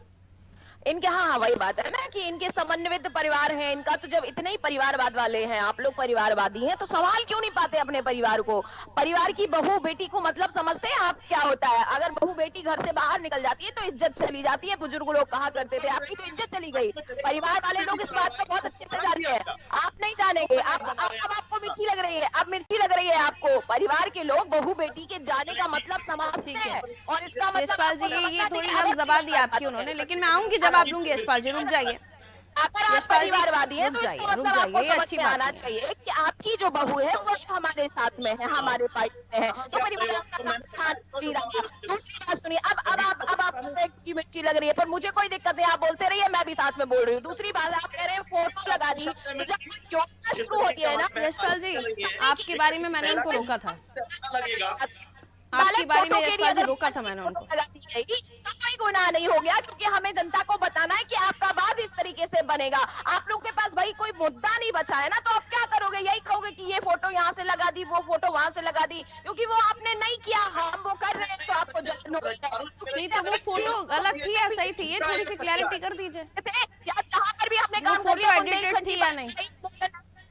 इनके। हाँ वही बात है ना कि इनके समन्वित परिवार है इनका। तो जब इतने ही परिवारवाद वाले हैं, आप लोग परिवारवादी हैं, तो सवाल क्यों नहीं पाते अपने परिवार को? परिवार की बहू बेटी को मतलब समझते हैं आप क्या होता है? अगर बहू बेटी घर से बाहर निकल जाती है तो इज्जत चली जाती है। बुजुर्ग लोग कहा करते थे आपकी तो इज्जत चली गई। परिवार वाले लोग इस बात को बहुत अच्छे से जानते हैं, आप नहीं जानेंगे। अब आपको मिर्ची लग रही है, अब मिर्ची लग रही है आपको। परिवार के लोग बहू बेटी के जाने का मतलब समझते हैं और इसका मतलब यशपाल जी ये थोड़ी हम जबान दी आपकी उन्होंने, लेकिन मैं आऊंगी जब आप लूंगी। यशपाल जी रुक जाइए। अगर आप परिवारवादी हैं तो इसका मतलब आपको समझ में आना चाहिए कि आपकी जो बहू है वो हमारे साथ में है, हमारे पार्टी में है, तो परिवार का साथ भी रहा। दूसरी बात सुनिए, अब आप की मिर्ची लग रही है पर मुझे कोई दिक्कत नहीं, आप बोलते रहिए, मैं भी साथ में बोल रही हूँ। दूसरी बात आप कह रहे हैं फोटो लगा दी, तो जब योजना शुरू होती है ना। यशपाल जी आपके बारे में मैंने उनको रोका था, लगेगा आपकी बारी में यशपाल जी रोका था मैंने उनको। तो कोई गुनाह नहीं हो गया, क्योंकि हमें जनता को बताना है कि आपका बाद इस तरीके से बनेगा। आप लोग के पास भाई कोई मुद्दा नहीं बचा है ना, तो आप क्या करोगे? यही कहोगे कि ये फोटो यहाँ से लगा दी, वो फोटो वहां से लगा दी, क्योंकि वो आपने नहीं किया, हम वो कर रहे हैं तो आपको नहीं तो वो फोटो गलत थी या सही थी, ये थोड़ी सी क्लैरिटी कर दीजिए। जहाँ पर भी हमने काम फोटो एडिटेड थी या नहीं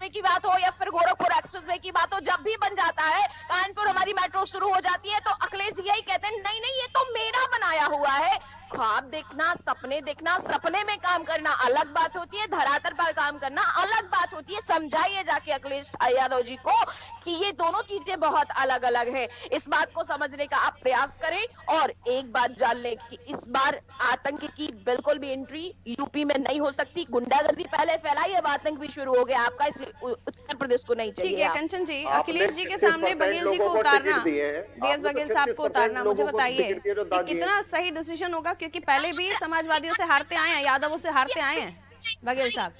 की बात हो या फिर गोरखपुर एक्सप्रेसवे की बात हो, जब भी बन जाता है, कानपुर हमारी मेट्रो शुरू हो जाती है, तो अखिलेश यही कहते हैं नहीं नहीं ये तो मेरा बनाया हुआ है। ख्वाब देखना, सपने देखना, सपने में काम करना अलग बात होती है, धरातल पर काम करना अलग बात होती है। समझाइए जाके अखिलेश यादव जी को कि ये दोनों चीजें बहुत अलग अलग है। इस बात को समझने का आप प्रयास करें। और एक बात जान लें कि इस बार आतंक की बिल्कुल भी एंट्री यूपी में नहीं हो सकती। गुंडागर्दी पहले फैलाई, अब आतंक भी शुरू हो गया आपका, इसलिए उत्तर प्रदेश को नहीं चाहिए। ठीक है कंचन जी, अखिलेश जी के सामने बघेल जी को उतारना, DS बघेल साहब को उतारना, मुझे बताइए कितना सही डिसीजन होगा? क्योंकि पहले भी समाजवादियों से हारते आए हैं, यादवों से हारते आए हैं बघेल साहब।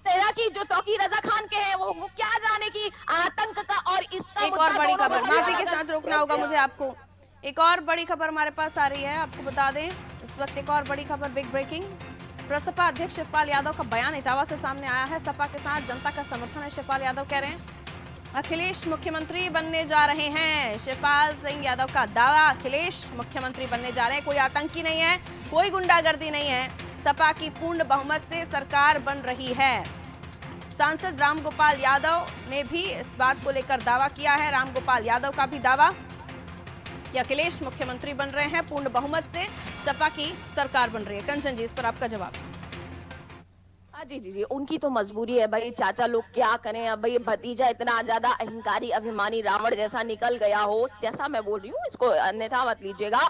तेरा की जो तौकीर रजा खान के हैं वो क्या जाने की आतंक का और इसका। एक और बड़ी खबर, माफी के साथ रोकना होगा मुझे आपको। एक और बड़ी खबर हमारे पास आ रही है, आपको बता दें इस वक्त एक और बड़ी खबर, बिग ब्रेकिंग। प्रसपा अध्यक्ष शिवपाल यादव का बयान इटावा से सामने आया है। सपा के साथ जनता का समर्थन है। शिवपाल यादव कह रहे हैं अखिलेश मुख्यमंत्री बनने जा रहे हैं। शिवपाल सिंह यादव का दावा, अखिलेश मुख्यमंत्री बनने जा रहे हैं। कोई आतंकी नहीं है, कोई गुंडागर्दी नहीं है, सपा की पूर्ण बहुमत से सरकार बन रही है। सांसद रामगोपाल यादव ने भी इस बात को लेकर दावा किया है। रामगोपाल यादव का भी दावा कि अखिलेश मुख्यमंत्री बन रहे हैं, पूर्ण बहुमत से सपा की सरकार बन रही है। कंचन जी इस पर आपका जवाब। जी जी जी, उनकी तो मजबूरी है भाई, चाचा लोग क्या करें। अब भाई भतीजा इतना ज्यादा अहंकारी अभिमानी रावण जैसा निकल गया हो, जैसा मैं बोल रही हूँ इसको अन्यथा मत लीजिएगा,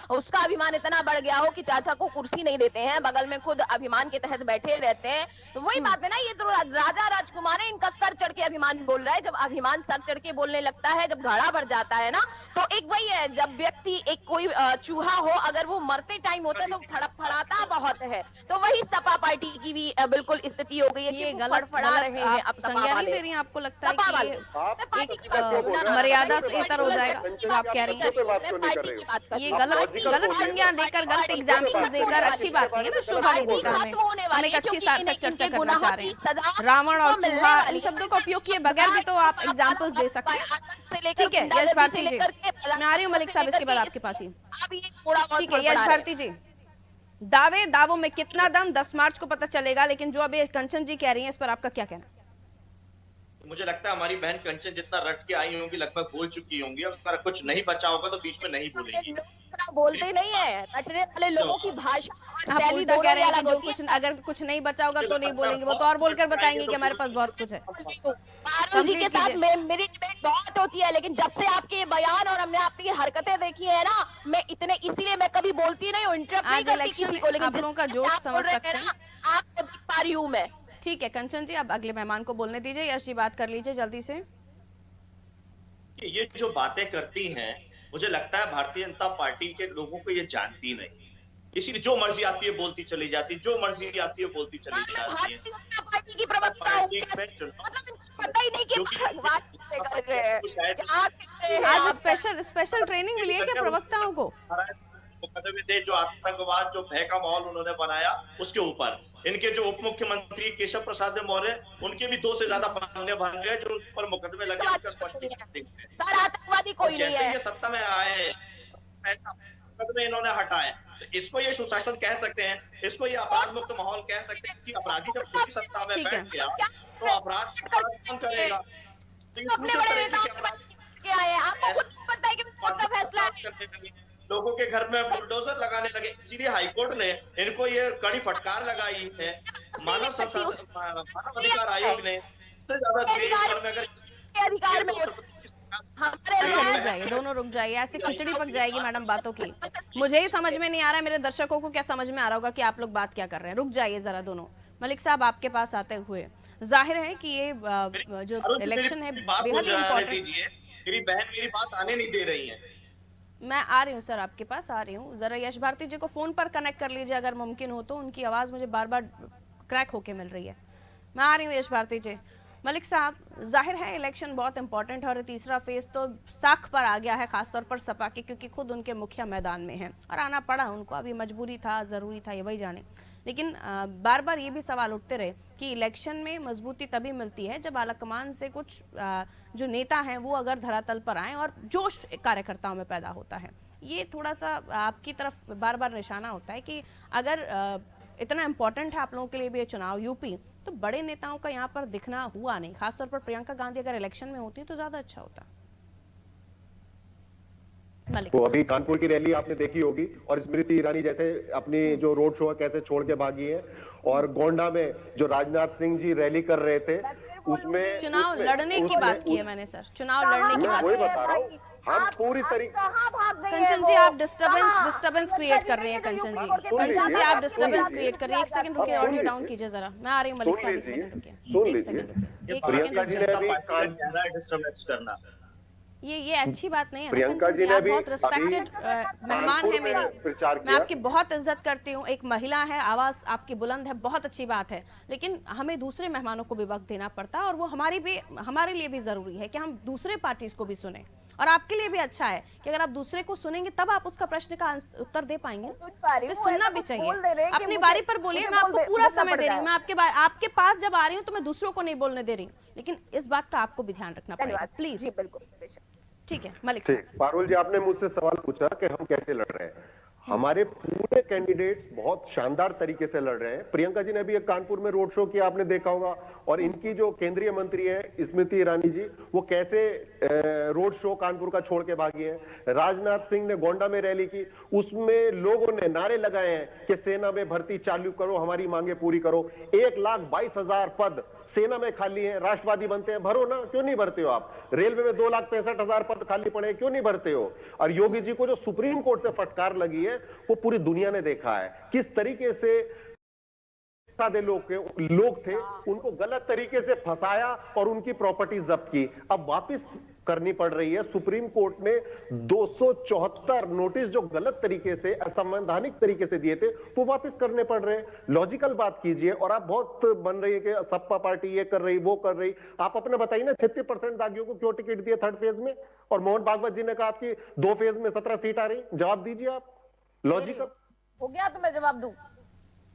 उसका अभिमान इतना बढ़ गया हो कि चाचा को कुर्सी नहीं देते हैं, बगल में खुद अभिमान के तहत बैठे रहते हैं। तो वही बात है ना, ये तो राजा राजकुमार है, इनका सर चढ़ के अभिमान बोल रहा है। जब अभिमान सर चढ़ के बोलने लगता है, जब घड़ा बढ़ जाता है ना, तो एक वही है, जब व्यक्ति एक कोई चूहा हो, अगर वो मरते टाइम होता है तो फड़फड़ाता बहुत है। तो वही सपा पार्टी की भी बिल्कुल बिल्कुल स्थिति हो गई है कि ये वो गलत फड़फड़ा गलत रहे हैं। आप अब सपा संज्ञान नहीं वाले दे रही हैं? आपको लगता है सपा कि वाले ये मैं पार्टी एक की बात कर रही हूँ ना, मर्यादा मैं से इतर हो जाएगा जो आप कह रही हैं? मैं पार्टी की बात कर ये रही हूँ। गलत पार्टी- गलत पार्टी- संज्ञान देकर गलत पार्टी- एग्जाम्पल्स पार्टी- देकर अच्छी बात नहीं है ना, शोभा नहीं देता हमें। खत्म होने हम वाली एक है, अच्छी क्योंकि सार्थक इन्हें चर्चा इनके करना गुनाहों चाह रहे की हैं। सजा रावण और इनको मिलने चूहा वाली इन है। शब्दों का उपयोग किए बगैर भी तो आप एग्जाम्पल्स दे सकते हैं। ठीक है यश भारती जी, मैं आ रही हूँ मलिक साहब इसके बाद आपके पास ही। अब ये थोड़ा बहुत ठीक है फड़फड़ा यश रहे भारती जी, दावों में कितना दम 10 मार्च को पता चलेगा, लेकिन जो अभी कंचन जी कह रही हैं इस पर आपका क्या कहना है? मुझे लगता है हमारी बहन कंचन जितना रट के आई होंगी लगभग बोल चुकी होंगी, अगर कुछ नहीं बचा होगा तो बीच में नहीं बोलेंगी। इतना बोलते नहीं है, रटने वाले लोगों की भाषा और आप शैली उल्टा कह दोनों रहे ही हैं कि अलग जो होती कुछ है। अगर कुछ नहीं बचा होगा तो नहीं बोलेंगे, वो तो और बोलकर बताएंगे कि हमारे पास बहुत कुछ है। पारुल जी के साथ मेरी डिबेट बहुत होती है, लेकिन जब से आपके ये बयान और हमने आपकी हरकतें देखी है ना, मैं इसीलिए मैं कभी बोलती नहीं हूँ, इंटरप्ट नहीं आज करती इलेक्शन किसी को, लेकिन आप लोगों का जिस जोश आप बोल समझ रहे सकते हैं हैं। ना, आपको देख पा रही हूँ मैं। ठीक है कंचन जी, अब अगले मेहमान को बोलने दीजिए। यश जी बात कर लीजिए जल्दी से। ये जो बातें करती हैं, मुझे लगता है भारतीय जनता पार्टी के लोगों को ये जानती नहीं, इसीलिए जो मर्जी आती है बोलती चली जाती, जो मर्जी आती है बोलती चली जाती है। भारतीय जनता पार्टी की प्रवक्ता हूँ, मतलब पता ही नहीं कि बात कैसे कर रहे हैं, क्या कह रहे हैं आज आप। स्पेशल ट्रेनिंग मिली है क्या प्रवक्ताओं को? मुकदमे थे जो आतंकवाद, जो भय का माहौल उन्होंने बनाया, उसके ऊपर इनके जो उप मुख्यमंत्री केशव प्रसाद मौर्य, उनके भी 2 से ज्यादा पन्ने भर गए जो उन पर मुकदमे लगे, उनका स्पष्टीकरण। सर आतंकवादी कोई नहीं जैसे है। ये सत्ता में आए मुकदमे इन्होंने हटाए, तो इसको ये सुशासन कह सकते हैं, इसको ये अपराध मुक्त माहौल कह सकते हैं कि अपराधी जब खुद की सत्ता में ठीक है। बैठ गया तो अपराध कौन करेगा? अपने बड़े नेताओं के आए हैं, आपको खुद पता है कि उनका फैसला है। लोगों के घर में बुलडोजर लगाने लगे, इसीलिए हाईकोर्ट ने इनको ये कड़ी फटकार लगाई है। मानव अधिकार आयोग ने सबसे ज्यादा देश भर में अधिकार में अच्छा रुक जाइए, दोनों रुक जाइए, ऐसे खिचड़ी पक जाएगी मैडम बातों की। मुझे ही समझ में नहीं आ रहा है, मेरे दर्शकों को क्या समझ में आ रहा होगा कि आप लोग बात क्या कर रहे हैं। रुक जाइए जरा दोनों। मलिक साहब आपके पास आते हुए जाहिर है कि ये जो इलेक्शन है बेहद ही इम्पोर्टेंट। मेरी बहन मेरी बात आने नहीं दे रही है। मैं आ रही हूँ सर, आपके पास आ रही हूँ। जरा यश भारती जी को फोन पर कनेक्ट कर लीजिए अगर मुमकिन हो तो, उनकी आवाज मुझे बार बार क्रैक होके मिल रही है। मैं आ रही हूँ यश भारती जी। मलिक साहब, जाहिर है इलेक्शन बहुत इंपॉर्टेंट है और तीसरा फेज तो साख पर आ गया है, खासतौर पर सपा के, क्योंकि खुद उनके मुखिया मैदान में हैं और आना पड़ा उनको, अभी मजबूरी था, जरूरी था, ये वही जाने। लेकिन बार बार ये भी सवाल उठते रहे कि इलेक्शन में मजबूती तभी मिलती है जब आलाकमान से कुछ जो नेता हैं वो अगर धरातल पर आए और जोश कार्यकर्ताओं में पैदा होता है। ये थोड़ा सा आपकी तरफ बार बार निशाना होता है कि अगर इतना इम्पोर्टेंट है आप लोगों के लिए भी ये चुनाव यूपी, तो बड़े नेताओं का यहाँ पर दिखना हुआ नहीं। खासतौर पर प्रियंका गांधी अगर इलेक्शन में होती तो ज्यादा अच्छा होता। तो अभी कानपुर की रैली आपने देखी होगी और स्मृति ईरानी जैसे अपनी जो रोड शो है कैसे छोड़ के भागी है, और गोंडा में जो राजनाथ सिंह जी रैली कर रहे थे उसमें चुनाव लड़ने की बात की है मैंने सर, चुनाव लड़ने की बात वही बता रहा हूँ। हम पूरी तरीके कंचन जी आप डिस्टर्बेंस क्रिएट कर रही हैं। कंचन जी आप डिस्टर्बेंस क्रिएट कर रही हैं। एक सेकंड रुकिए, ऑडियो डाउन कीजिए जरा। मैं आ रही हूँ मलिक साहब, एक सेकंड रुकिए, एक सेकंड रुकिए, प्रियंका जी ने अभी डिस्टर्बेंस करना, ये अच्छी बात नहीं है ना। प्रियंका जी ने आप भी बहुत रिस्पेक्टेड मेहमान है मेरी, मैं आपकी बहुत इज्जत करती हूँ, एक महिला है, आवाज आपकी बुलंद है, बहुत अच्छी बात है, लेकिन हमें दूसरे मेहमानों को भी वक्त देना पड़ता है और वो हमारे लिए भी जरूरी है कि हम दूसरे पार्टीज को भी सुने। और आपके लिए भी अच्छा है कि अगर आप दूसरे को सुनेंगे तब आप उसका प्रश्न का उत्तर दे पाएंगे, इसलिए सुनना भी चाहिए। अपनी बारी पर बोलिए, मैं आपको पूरा समय दे रही हूँ। मैं आपके पास जब आ रही हूँ तो मैं दूसरों को नहीं बोलने दे रही हूँ, लेकिन इस बात का आपको भी ध्यान रखना पड़ेगा प्लीज। ठीक है मलिक साहब। पारुल जी, आपने मुझसे सवाल पूछा कि हम कैसे लड़ रहे हैं। हमारे पूरे कैंडिडेट्स बहुत शानदार तरीके से लड़ रहे हैं। प्रियंका जी ने भी एक कानपुर में रोड शो किया, आपने देखा होगा, और इनकी जो केंद्रीय मंत्री है स्मृति ईरानी जी, वो कैसे रोड शो कानपुर का छोड़ के भागी है। राजनाथ सिंह ने गोंडा में रैली की, उसमें लोगों ने नारे लगाए हैं कि सेना में भर्ती चालू करो, हमारी मांगे पूरी करो। 1,22,000 पद सेना में खाली है, राष्ट्रवादी बनते हैं, भरो ना, क्यों नहीं भरते हो आप। रेलवे में 2,65,000 पद खाली पड़े, क्यों नहीं भरते हो। और योगी जी को जो सुप्रीम कोर्ट से फटकार लगी है वो पूरी दुनिया ने देखा है, किस तरीके से सादे लोग थे, उनको गलत तरीके से फंसाया और उनकी प्रॉपर्टी जब्त की। अब वापस करनी पड़ रही है। सुप्रीम कोर्ट ने 274 नोटिस जो गलत तरीके से, असंवैधानिक तरीके से दिए थे, वो वापस करने पड़ रहे हैं। लॉजिकल बात कीजिए। और आप बहुत बन रही है कि सपा पार्टी ये कर रही, वो कर रही। आप अपने बताइए ना, 36% दागियों को क्यों टिकट दिए थर्ड फेज में? और मोहन भागवत जी ने कहा आपकी 2 फेज में 17 सीट आ रही। जवाब दीजिए आप, लॉजिकल हो गया तो मैं जवाब दूं।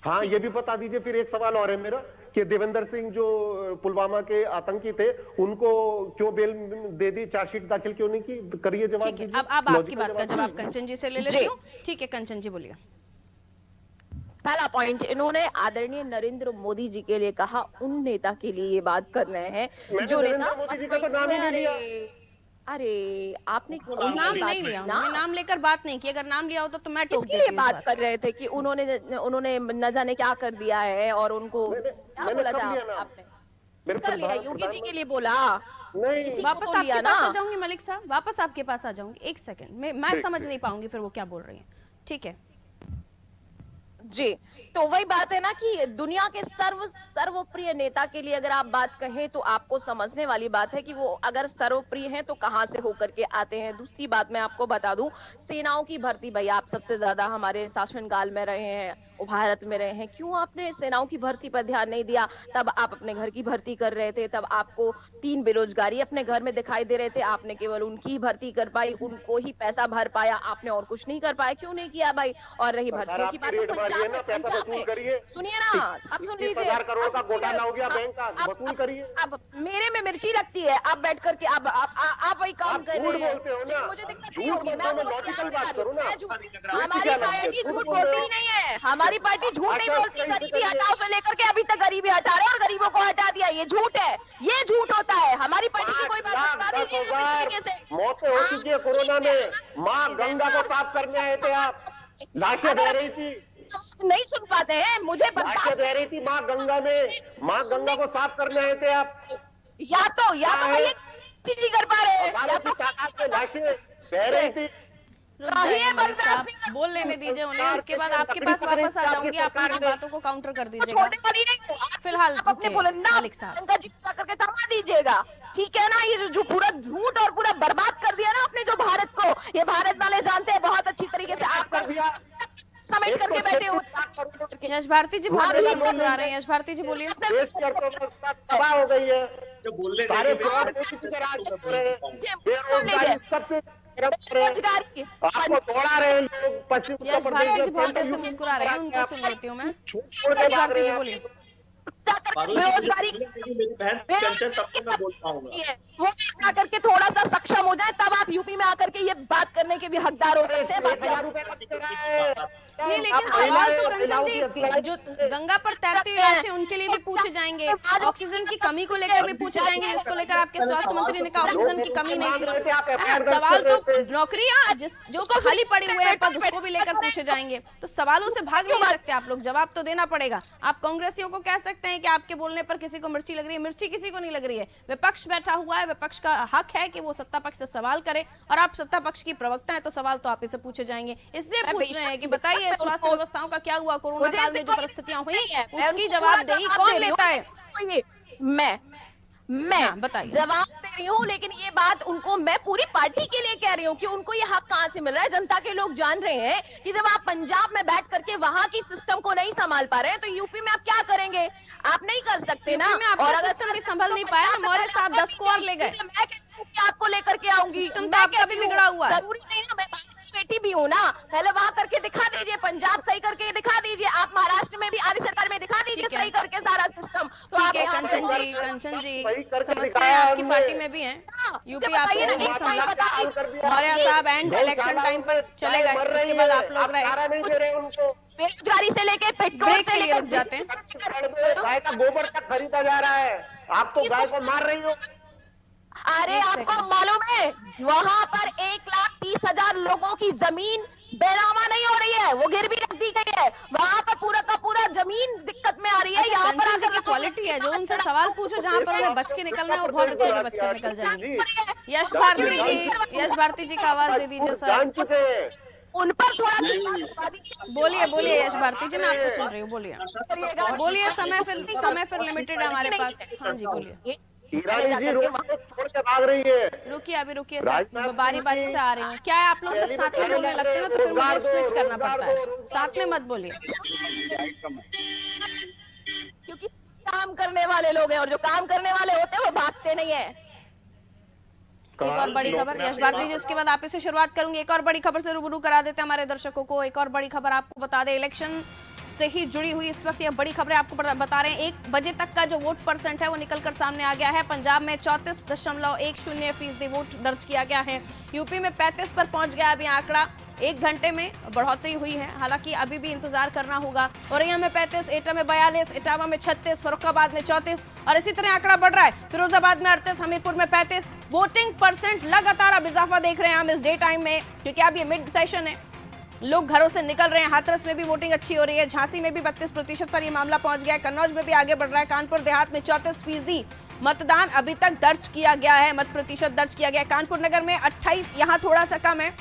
हाँ, ये भी बता दीजिए। फिर एक सवाल और है मेरा कि देवेंद्र सिंह जो पुलवामा के आतंकी थे, उनको क्यों बेल दे दी, चार्जशीट दाखिल क्यों नहीं की? करिए, जवाब ठीक है, दीजिए। अब आपकी बात का जवाब कंचन जी से ले लेती हूँ। ठीक है कंचन जी बोलिए। पहला पॉइंट, इन्होंने आदरणीय नरेंद्र मोदी जी के लिए कहा, उन नेता के लिए ये बात कर रहे हैं जो नेता मोदी जी का तो नाम ही नहीं लिया। अरे आपने नाम नहीं लिया, उन्होंने नाम लेकर बात नहीं की। अगर नाम लिया होता तो मैं टोक किसके लिए बात कर रहे थे कि उन्होंने न जाने क्या कर दिया है और उनको क्या बोला था आपने? किसका लिया? योगी जी के लिए बोला? नहीं, वापस आपके पास आ जाऊंगी मलिक साहब, वापस आपके पास आ जाऊंगी। एक सेकंड, मैं समझ नहीं पाऊंगी फिर वो क्या बोल रही है। ठीक है जी, तो वही बात है ना कि दुनिया के सर्वप्रिय नेता के लिए अगर आप बात कहें तो आपको समझने वाली बात है कि वो अगर सर्वप्रिय हैं तो कहां से होकर के आते हैं। दूसरी बात मैं आपको बता दूं, सेनाओं की भर्ती, भाई आप सबसे ज्यादा हमारे शासनकाल में रहे हैं, वो भारत में रहे हैं, क्यों आपने सेनाओं की भर्ती पर ध्यान नहीं दिया? तब आप अपने घर की भर्ती कर रहे थे, तब आपको 3 बेरोजगारी अपने घर में दिखाई दे रहे थे, आपने केवल उनकी भर्ती कर पाई, उनको ही पैसा भर पाया, आपने और कुछ नहीं कर पाया। क्यों नहीं किया भाई? और रही भर्तियों की बात, सुनिए ना, अब सुन लीजिए, करोड़ का घोटाला हो गया बैंक का, वसूल करिए। अब मेरे में मिर्ची लगती है, आप बैठ करके आप वही काम कर रहे हैं, मुझे दिक्कत नहीं होगी। हमारी पार्टी झूठ बोलती नहीं है, हमारी पार्टी झूठ नहीं बोलती। गरीबी हटाओ से लेकर के अभी तक गरीबी हटा रहे और गरीबों को हटा दिया, ये झूठ है, ये झूठ होता है। हमारी पार्टी की कोई बात बता दीजिए। मौतें हो चुकी है कोरोना में, माँ गंगा को साफ करने आए थे आप, लाशें बह रही थी, नहीं सुन पाते हैं, मुझे लाशें बह रही थी माँ गंगा में, माँ गंगा को साफ करने आए थे आप। या तो ये नहीं कर पा रहे हैं, या तो लाशें बह रही थी। बोल लेने दीजिए उन्हें, उसके बाद आपके पास वापस आ जाऊंगी, आप उनकी बातों को काउंटर कर दीजिएगा। फिलहाल अपने मलिक साहब करके थमा दीजिएगा, ठीक है ना? ये जो पूरा झूठ और पूरा बर्बाद कर दिया ना आपने जो भारत को, ये भारत वाले जानते हैं बहुत अच्छी तरीके से। आप कर दिया समेट करके बैठे हो। यश भारती जी बहुत देर से मुस्कुरा रहे हैं। यश भारती जी बोलिए। तबाह हो गई है, बेरोजगारी आपको दौड़ा रहे हैं लोग पश्चिम उत्तर यश भारती जी बहुत देर प्रदेश से मुस्कुरा रहे हैं, उनको सुन लेती हूँ मैं। यश भारती जी बोलिए। बेरोजगारी मेरी बहन कंचन, तब तो मैं बोल पाऊंगा। वो आकर के थोड़ा सा सक्षम हो जाए, तब आप यूपी में आकर के ये बात करने के भी हकदार हो सकते हैं। नहीं, लेकिन सवाल तो कंचन जी, जो गंगा पर तैरती लाशें उनके लिए भी पूछे जाएंगे, ऑक्सीजन की कमी को लेकर भी पूछे जाएंगे, जिसको लेकर आपके स्वास्थ्य मंत्री ने कहा ऑक्सीजन की कमी नहीं थी। सवाल तो नौकरियां जो खाली पड़ी हुए हैं पद, उसको भी लेकर पूछे जाएंगे। तो सवालों से भाग नहीं सकते आप लोग, जवाब तो देना पड़ेगा। आप कांग्रेसियों को कह सकते हैं कि आपके बोलने पर किसी को मिर्ची लग रही है, मिर्ची किसी को नहीं लग रही है। विपक्ष बैठा हुआ है, विपक्ष का हक है कि वो सत्ता पक्ष से सवाल करे, और आप सत्ता पक्ष की प्रवक्ता है तो सवाल तो आप इसे पूछे जाएंगे। इसलिए पूछ रहे हैं कि बताइए स्वास्थ्य व्यवस्थाओं का क्या हुआ, कोरोना काल में जो परिस्थितियां हुई उसकी जवाबदेही कौन लेता है? मैं बताइए। जवाब दे रही हूँ, लेकिन ये बात उनको मैं पूरी पार्टी के लिए कह रही हूँ कि उनको ये हक कहाँ से मिल रहा है। जनता के लोग जान रहे हैं कि जब आप पंजाब में बैठ करके वहां की सिस्टम को नहीं संभाल पा रहे हैं, तो यूपी में आप क्या करेंगे? आप नहीं कर सकते ना। और अगर सिस्टम भी संभाल नहीं पाया, मौर्य साहब 10 को और ले गए। मैं कहती हूँ कि आपको लेकर के आऊंगी, सिस्टम तो आपका भी बिगड़ा हुआ है। जरूरी नहीं ना, मैं बेटी भी हूँ ना। पहले वहां करके दिखा दीजिए, पंजाब सही करके दिखा दीजिए, आप महाराष्ट्र में भी आदि सरकार में दिखा दीजिए सही करके सारा सिस्टम। ठीक है कंचन जी, समस्याएं आपकी पार्टी में भी हैं, यूपी आपसे नहीं संभला। मौर्य साहब एंड इलेक्शन टाइम पर चले गए, उसके बाद आप लोग रहे। बेरोजगारी से लेके पेट्रोल से लेकर जाते हैं, गाय का गोबर तक खरीदा जा रहा है, आप तो गाय को मार रही हो। अरे आपको मालूम है वहां पर 1,30,000 लोगों की जमीन बेनामा नहीं हो रही है, वो गिरवी रख दी गई है। वहां पर पूरा का पूरा जमीन दिक्कत में आ रही है। यहाँ पर की क्वालिटी है, जो उनसे सवाल पूछो जहाँ पर उन्हें बच के निकलना है, वो बहुत अच्छे से बच कर निकल जाएंगे। यश भारती जी का आवाज दे दीजिए सर, उन पर थोड़ा बोलिए यश भारती जी, मैं आपको सुन रही हूँ, बोलिए। समय फिर लिमिटेड है हमारे पास। हाँ जी बोलिए। ईरानी जी रोड छोड़ के भाग रही है। रुकिए, अभी रुकिए सर, बारी बारी से आ रही हूँ। क्या है, आप लोग सब साथ में बोलने लगते हैं ना, तो फिर मुझे स्विच करना पड़ता है। साथ में मत बोलिए, क्योंकि काम करने वाले लोग हैं और जो काम करने वाले होते हैं वो भागते नहीं है। एक और बड़ी खबर, यश भारती जी, इसके बाद आप इसे शुरुआत करूंगी। एक और बड़ी खबर से रूबरू करा देते हैं हमारे दर्शकों को। एक और बड़ी खबर आपको बता दें, इलेक्शन से ही जुड़ी हुई इस वक्त ये बड़ी खबरें आपको बता रहे हैं। 1 बजे तक का जो वोट परसेंट है वो निकलकर सामने आ गया है। पंजाब में 34.10% वोट दर्ज किया गया है। यूपी में 35 पर पहुंच गया अभी आंकड़ा। 1 घंटे में बढ़ोतरी हुई है, हालांकि अभी भी इंतजार करना होगा। औरैया में 35, एटा में 42, इटावा में 36, फर्रुखाबाद में 34 और इसी तरह आंकड़ा बढ़ रहा है। फिरोजाबाद में 38, हमीरपुर में 35। वोटिंग परसेंट लगातार अब इजाफा देख रहे हैं हम इस डे टाइम में, क्योंकि अब ये मिड सेशन है, लोग घरों से निकल रहे हैं। हाथरस में भी वोटिंग अच्छी हो रही है। झांसी में भी 32% पर ये मामला पहुंच गया है। कन्नौज में भी आगे बढ़ रहा है। कानपुर देहात में 34% मतदान अभी तक दर्ज किया गया है, मत प्रतिशत दर्ज किया गया है। कानपुर नगर में 28, यहाँ थोड़ा सा कम है,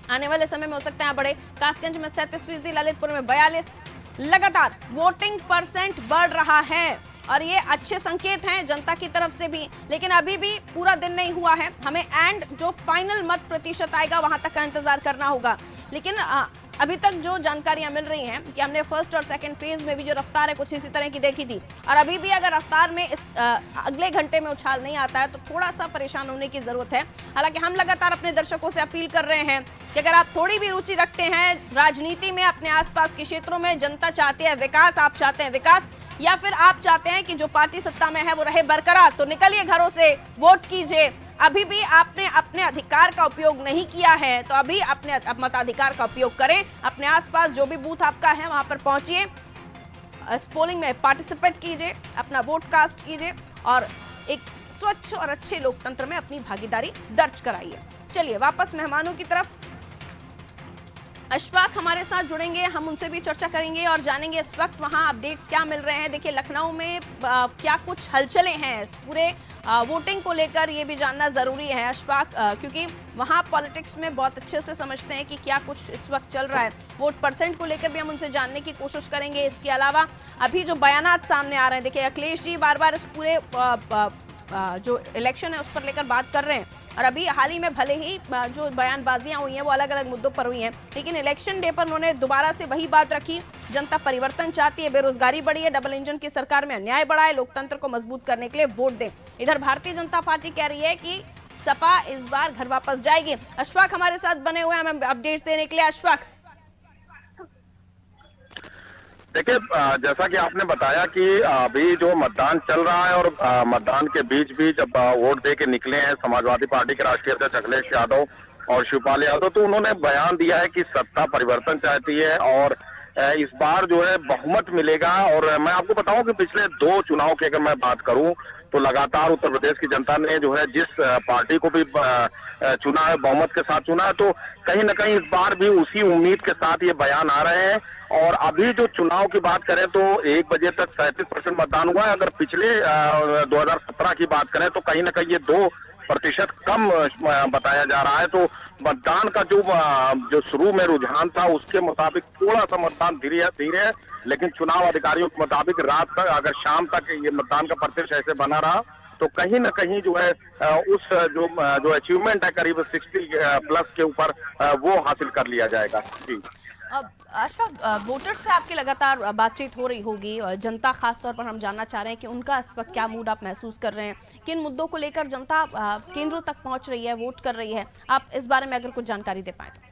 आने वाले समय में हो सकता है बढ़े। कासगंज में 37%, ललितपुर में 42। लगातार वोटिंग परसेंट बढ़ रहा है और ये अच्छे संकेत हैं जनता की तरफ से भी, लेकिन अभी भी पूरा दिन नहीं हुआ है। हमें एंड जो फाइनल मत प्रतिशत आएगा वहां तक का इंतजार करना होगा। लेकिन अभी तक जो जानकारियां मिल रही हैं कि हमने फर्स्ट और सेकंड फेज में भी जो रफ्तार है कुछ इसी तरह की देखी थी, और अभी भी अगर रफ्तार में इस अगले घंटे में उछाल नहीं आता है तो थोड़ा सा परेशान होने की जरूरत है। हालांकि हम लगातार अपने दर्शकों से अपील कर रहे हैं कि अगर आप थोड़ी भी रुचि रखते हैं राजनीति में, अपने आसपास के क्षेत्रों में, जनता चाहती है विकास, आप चाहते हैं विकास, या फिर आप चाहते हैं कि जो पार्टी सत्ता में है वो रहे बरकरार, तो निकलिए घरों से, वोट कीजिए। अभी भी आपने अपने अधिकार का उपयोग नहीं किया है तो अभी अपने मताधिकार का उपयोग करें। अपने आसपास जो भी बूथ आपका है वहां पर पहुंचिए, इस पोलिंग में पार्टिसिपेट कीजिए, अपना वोट कास्ट कीजिए और एक स्वच्छ और अच्छे लोकतंत्र में अपनी भागीदारी दर्ज कराइए। चलिए वापस मेहमानों की तरफ। अशफाक हमारे साथ जुड़ेंगे, हम उनसे भी चर्चा करेंगे और जानेंगे इस वक्त वहां अपडेट्स क्या मिल रहे हैं। देखिए लखनऊ में क्या कुछ हलचलें हैं इस पूरे वोटिंग को लेकर, ये भी जानना जरूरी है अशफाक, क्योंकि वहां पॉलिटिक्स में बहुत अच्छे से समझते हैं कि क्या कुछ इस वक्त चल रहा है। वोट परसेंट को लेकर भी हम उनसे जानने की कोशिश करेंगे। इसके अलावा अभी जो बयानात सामने आ रहे हैं, देखिए अखिलेश जी बार बार इस पूरे जो इलेक्शन है उस पर लेकर बात कर रहे हैं, और अभी हाल ही में भले ही जो बयानबाजियां हुई हैं वो अलग अलग मुद्दों पर हुई हैं, लेकिन इलेक्शन डे पर उन्होंने दोबारा से वही बात रखी। जनता परिवर्तन चाहती है, बेरोजगारी बढ़ी है, डबल इंजन की सरकार में अन्याय बढ़ा है, लोकतंत्र को मजबूत करने के लिए वोट दें। इधर भारतीय जनता पार्टी कह रही है कि सपा इस बार घर वापस जाएगी। अशफाक हमारे साथ बने हुए हैं हमें अपडेट्स देने के लिए। अशफाक, देखिए जैसा कि आपने बताया कि अभी जो मतदान चल रहा है और मतदान के बीच भी जब वोट दे के निकले हैं समाजवादी पार्टी के राष्ट्रीय अध्यक्ष अखिलेश यादव और शिवपाल यादव, तो उन्होंने बयान दिया है कि सत्ता परिवर्तन चाहती है और इस बार जो है बहुमत मिलेगा। और मैं आपको बताऊं कि पिछले 2 चुनाव की अगर मैं बात करूं तो लगातार उत्तर प्रदेश की जनता ने जो है जिस पार्टी को भी चुना है बहुमत के साथ चुना है, तो कहीं ना कहीं इस बार भी उसी उम्मीद के साथ ये बयान आ रहे हैं। और अभी जो चुनाव की बात करें तो 1 बजे तक 37% मतदान हुआ है। अगर पिछले 2017 की बात करें तो कहीं ना कहीं ये 2% कम बताया जा रहा है। तो मतदान का जो शुरू में रुझान था उसके मुताबिक थोड़ा सा मतदान धीरे है, लेकिन चुनाव अधिकारियों के मुताबिक रात तक अगर शाम तक ये मतदान का प्रतिशत ऐसे बना रहा तो कहीं ना कहीं जो है उस जो अचीवमेंट है करीब 60+ के ऊपर वो हासिल कर लिया जाएगा। जी अशफाक, वोटर्स से आपकी लगातार बातचीत हो रही होगी और जनता खासतौर पर हम जानना चाह रहे हैं कि उनका इस वक्त क्या मूड आप महसूस कर रहे हैं, किन मुद्दों को लेकर जनता केंद्रों तक पहुंच रही है, वोट कर रही है, आप इस बारे में अगर कुछ जानकारी दे पाए तो।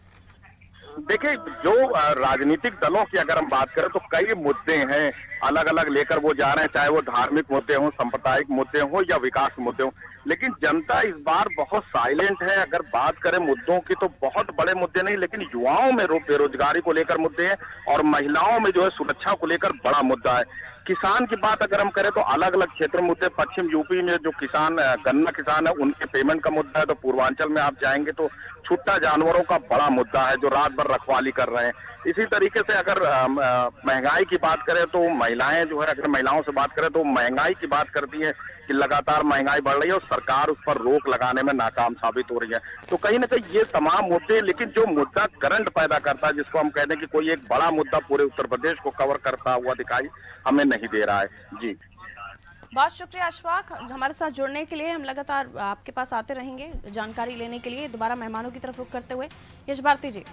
देखिए जो राजनीतिक दलों की अगर हम बात करें तो कई मुद्दे हैं अलग अलग लेकर वो जा रहे हैं, चाहे वो धार्मिक मुद्दे हों, सांप्रदायिक मुद्दे हों या विकास मुद्दे हों, लेकिन जनता इस बार बहुत साइलेंट है। अगर बात करें मुद्दों की तो बहुत बड़े मुद्दे नहीं, लेकिन युवाओं में बेरोजगारी को लेकर मुद्दे हैं और महिलाओं में जो है सुरक्षा को लेकर बड़ा मुद्दा है। किसान की बात अगर हम करें तो अलग अलग क्षेत्र मुद्दे, पश्चिम यूपी में जो किसान गन्ना किसान है उनके पेमेंट का मुद्दा है, तो पूर्वांचल में आप जाएंगे तो छुट्टा जानवरों का बड़ा मुद्दा है जो रात भर रखवाली कर रहे हैं। इसी तरीके से अगर महंगाई की बात करें तो महिलाएं जो है, अगर महिलाओं से बात करें तो महंगाई की बात करती है कि लगातार महंगाई बढ़ रही है और सरकार उस पर रोक लगाने में नाकाम साबित हो रही है। तो कहीं ना कहीं ये तमाम मुद्दे, लेकिन जो मुद्दा करंट पैदा करता है, जिसको हम कहते हैं कि कोई एक बड़ा मुद्दा पूरे उत्तर प्रदेश को कवर करता हुआ दिखाई हमें नहीं दे रहा है। जी बहुत शुक्रिया अशफाक हमारे साथ जुड़ने के लिए। हम लगातार आपके पास आते रहेंगे जानकारी लेने के लिए। दोबारा मेहमानों की तरफ रुख करते हुए यश भारती जी।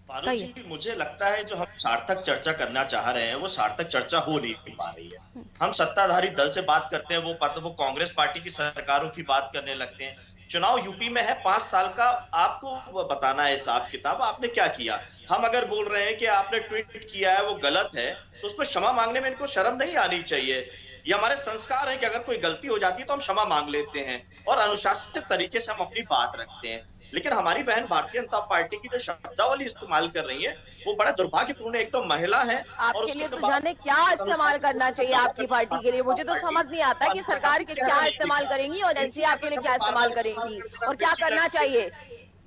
पारुल जी, मुझे लगता है जो हम सार्थक चर्चा करना चाह रहे हैं वो सार्थक चर्चा हो नहीं पा रही है। हम सत्ताधारी दल से बात करते हैं, वो कांग्रेस पार्टी की सरकारों की बात करने लगते हैं। चुनाव यूपी में है, 5 साल का आपको बताना है हिसाब किताब, आपने क्या किया। हम अगर बोल रहे हैं कि आपने ट्वीट किया है वो गलत है, तो उस पर क्षमा मांगने में इनको शर्म नहीं आनी चाहिए। ये हमारे संस्कार है कि अगर कोई गलती हो जाती है तो हम क्षमा मांग लेते हैं और अनुशासित तरीके से हम अपनी बात रखते हैं। लेकिन हमारी बहन भारतीय जनता पार्टी की जो शब्दावली इस्तेमाल कर रही है वो बड़ा दुर्भाग्यपूर्ण है। एक तो महिला है और आपके लिए तो जाने क्या इस्तेमाल करना चाहिए आपकी पार्टी के लिए, मुझे तो समझ नहीं आता कि सरकार के क्या इस्तेमाल करेंगी और एजेंसी आपके लिए क्या इस्तेमाल करेंगी और क्या करना चाहिए।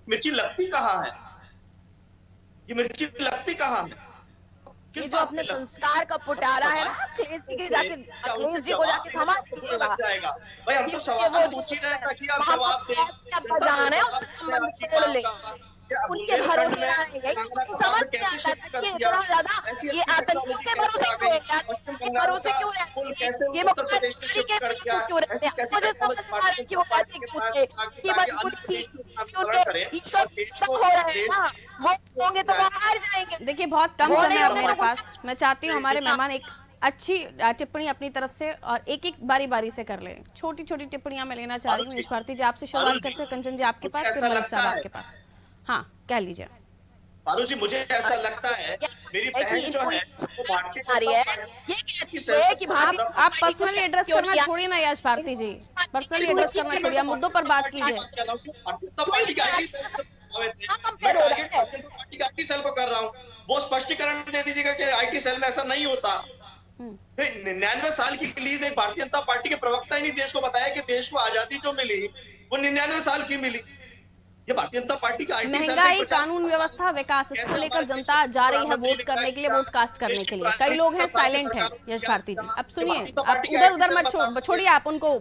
मिर्ची लगती कहाँ है, ये मिर्ची लगती कहाँ है? ये जो अपने संस्कार का पुटारा है ना, अखिलेश जी को जाके समझ जाएगा। भाई हम तो सवाल पूछ ही रहे हैं कि आप जवाब दें। उनके भरोसे ना रहिए, समझ नहीं आता कि इतना ज्यादा ये आतंकियों के भरोसे क्यों है, उसके भरोसे क्यों रहते हैं, ये मुख्यमंत्री के भरोसे क्यों रहते हैं। मुझे समझ नहीं आ रहा कि वो बातें क्यों थे कि ईश्वर हो रहे हैं ना, वो होंगे तो वो हार जाएंगे। देखिए बहुत कम समय है मेरे पास, मैं चाहती हूँ हमारे मेहमान एक अच्छी टिप्पणी अपनी तरफ से और एक एक बारी बारी से कर लें। छोटी छोटी टिप्पणियां मैं लेना चाह रही हूँ। यश भारती जी आपसे शुरुआत करते हैं, कंचन जी आपके पास, फिर मलिक साहब आपके पास। हाँ कह लीजिए। पारुल जी, मुझे ऐसा लगता है मेरी बहन जो है वो भारतीय आप पर्सनली एड्रेस करना छोड़िए ना यश भारती जी, पर्सनली एड्रेस करना छोड़िए, मुद्दों पर बात कीजिए। आईटी सेल को कर रहा हूँ, वो स्पष्टीकरण दे दीजिएगा कि आईटी सेल में ऐसा नहीं होता। 99 साल की लीज एक भारतीय जनता पार्टी के प्रवक्ता ही नहीं देश को बताया कि देश को आजादी जो मिली वो 99 साल की मिली। ये भारतीय जनता पार्टी का महंगाई, कानून व्यवस्था, विकास, इसको लेकर जनता जा रही है वोट करने के लिए, वोट कास्ट करने के लिए। कई लोग हैं साइलेंट हैं यश भारती जी। अब सुनिए, आप उधर उधर मत छोड़िए, आप उनको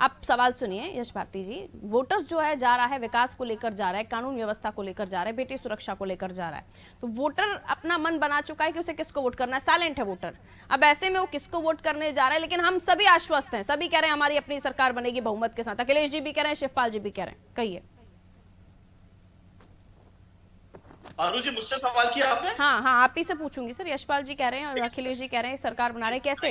आप सवाल सुनिए। यश भारती जी, वोटर्स जो है जा रहा है विकास को लेकर जा रहा है, कानून व्यवस्था को लेकर जा रहा है, बेटी सुरक्षा को लेकर जा रहा है, तो वोटर अपना मन बना चुका है कि उसे किसको वोट करना है। साइलेंट है वोटर। अब ऐसे में वो किसको वोट करने जा रहा है, लेकिन हम सभी आश्वस्त हैं, सभी कह रहे हैं हमारी अपनी सरकार बनेगी बहुमत के साथ। अखिलेश जी भी कह रहे हैं, शिवपाल जी भी कह रहे हैं, कहिए। पारुल जी, मुझसे सवाल किया आपने? हाँ हाँ आप ही से पूछूंगी सर। यशपाल जी कह रहे हैं और अखिलेश जी कह रहे हैं सरकार बना रहे, कैसे?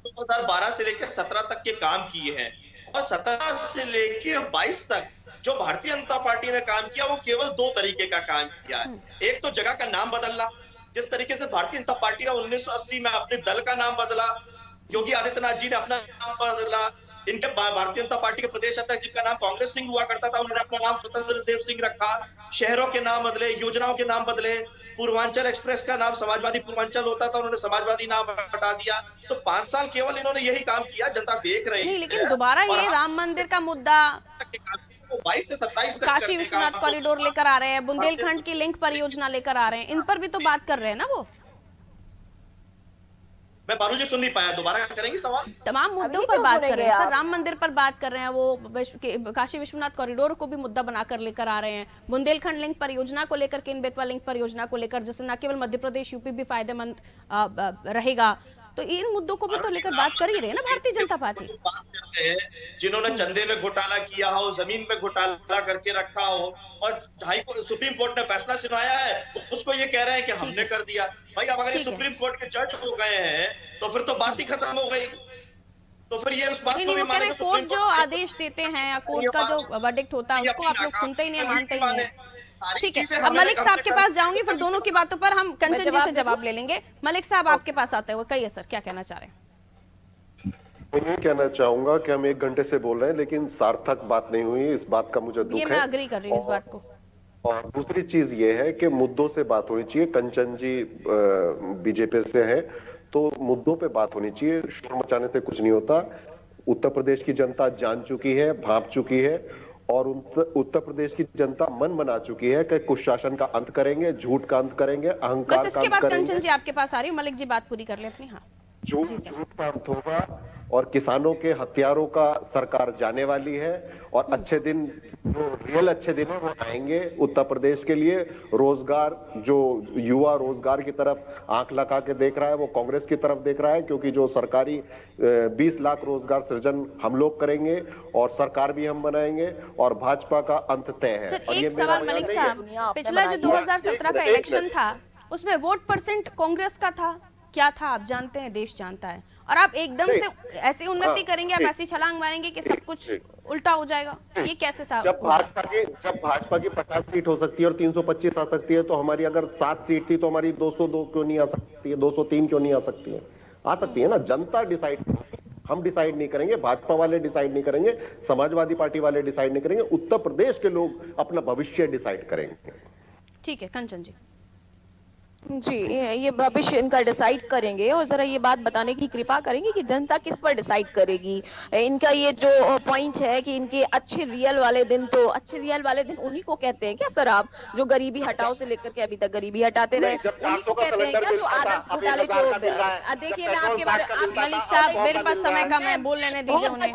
2012 से लेकर 17 तक के काम किए हैं और 17 से लेकर 22 तक जो भारतीय जनता पार्टी ने काम किया वो केवल 2 तरीके का काम किया है। एक तो जगह का नाम बदलना, जिस तरीके से भारतीय जनता पार्टी ने 1980 में अपने दल का नाम बदला, योगी आदित्यनाथ जी ने अपना नाम बदला, इनके भारतीय जनता पार्टी के प्रदेश अध्यक्ष जिनका नाम कांग्रेस सिंह हुआ करता था उन्होंने अपना नाम स्वतंत्र देव सिंह रखा, शहरों के नाम बदले, योजनाओं के नाम बदले, पूर्वांचल एक्सप्रेस का नाम समाजवादी पूर्वांचल होता था उन्होंने समाजवादी नाम हटा दिया। तो 5 साल केवल इन्होंने यही काम किया, जनता देख रही है। लेकिन दोबारा ये राम मंदिर का मुद्दा, 22 से 27 तक काशी विश्वनाथ कॉरिडोर लेकर आ रहे हैं, बुंदेलखंड की लिंक परियोजना लेकर आ रहे हैं, इन पर भी तो बात कर रहे हैं ना वो। मैं पारुल जी सुन नहीं पाया, दोबारा करेंगे सवाल? तमाम मुद्दों पर बात कर रहे हैं सर, राम मंदिर पर बात कर रहे हैं, वो काशी विश्वनाथ कॉरिडोर को भी मुद्दा बनाकर लेकर आ रहे हैं, बुंदेलखंड लिंक परियोजना को लेकर, केन बेतवा लिंक परियोजना को लेकर, जिससे न केवल मध्य प्रदेश यूपी भी फायदेमंद रहेगा। तो इन मुद्दों को भी तो लेकर बात कर ही रहे हैं ना भारतीय जनता पार्टी। बात करते हैं जिन्होंने चंदे में घोटाला किया हो, जमीन में घोटाला करके रखा हो और सुप्रीम कोर्ट ने फैसला सुनाया है उसको ये कह रहे हैं कि हमने कर दिया। भाई अब अगर ये सुप्रीम कोर्ट के जज हो गए हैं तो फिर तो बात ही खत्म हो गई। तो फिर ये उस बात को भी माने, कोर्ट जो आदेश देते हैं या कोर्ट का जो वर्डिक्ट होता है उसको आप लोग सुनते ही नहीं, मानते ही नहीं। ठीक है, अब मलिक साहब के पास जाऊंगी, फिर दोनों की बातों पर हम कंचन जी से जवाब ले लेंगे। मलिक साहब आपके पास आते हुए कहिए सर, क्या कहना चाह रहे हैं? मैं ये कहना चाहूंगा कि हम 1 घंटे से बोल रहे हैं लेकिन सार्थक बात नहीं हुई, इस बात का मुझे दुख है। मैं अग्री कर रही हूँ इस बात को। और दूसरी चीज ये है कि मुद्दों से बात होनी चाहिए। कंचन जी बीजेपी से है तो मुद्दों पे बात होनी चाहिए, शोर मचाने से कुछ नहीं होता। उत्तर प्रदेश की जनता जान चुकी है, भांप चुकी है और उत्तर प्रदेश की जनता मन बना चुकी है कि कुशासन का अंत करेंगे, झूठ का अंत करेंगे, अहंकार का अंत करेंगे। कंचन जी आपके पास आ रही हूँ, मलिक जी बात पूरी कर ले अपनी। हाँ, झूठ का अंत होगा, और किसानों के हथियारों का सरकार जाने वाली है और अच्छे दिन, जो रियल अच्छे दिन है वो आएंगे उत्तर प्रदेश के लिए। रोजगार, जो युवा रोजगार की तरफ आंख लगा के देख रहा है वो कांग्रेस की तरफ देख रहा है, क्योंकि जो सरकारी 20 लाख रोजगार सृजन हम लोग करेंगे और सरकार भी हम बनाएंगे और भाजपा का अंत तय है। सर और ये एक मेरा सवाल मलिक बयान नहीं है। साहब, पिछला जो 2017 का इलेक्शन था उसमें वोट परसेंट कांग्रेस का था, क्या था आप जानते हैं, देश जानता है, और आप एकदम से ऐसी उन्नति करेंगे, आप ऐसी छलांग मारेंगे कि सब कुछ उल्टा हो जाएगा, ये कैसे साहब? जब भाजपा की 50 सीट हो सकती है और 325 आ सकती है, तो हमारी अगर 7 सीट थी तो हमारी 202 क्यों नहीं आ सकती है, 203 क्यों नहीं आ सकती है? आ सकती है ना, जनता डिसाइड, हम डिसाइड नहीं करेंगे, भाजपा वाले डिसाइड नहीं करेंगे, समाजवादी पार्टी वाले डिसाइड नहीं करेंगे, उत्तर प्रदेश के लोग अपना भविष्य डिसाइड करेंगे। ठीक है कंचन जी, ये भविष्य इनका डिसाइड करेंगे। और जरा ये बात बताने की कृपा करेंगे कि जनता किस पर डिसाइड करेगी। इनका ये जो पॉइंट है कि इनके अच्छे रियल वाले दिन, तो अच्छे रियल वाले दिन उन्हीं को कहते हैं क्या सर आप, जो गरीबी हटाओ से लेकर के अभी तक गरीबी हटाते रहे, उन्हीं को कहते हैं क्या? जो आदर्श घोटाले, जो देखिए मैं आपके बारे में, मलिक साहब मेरे पास समय कम है, बोल लेने दीजिए उन्हें,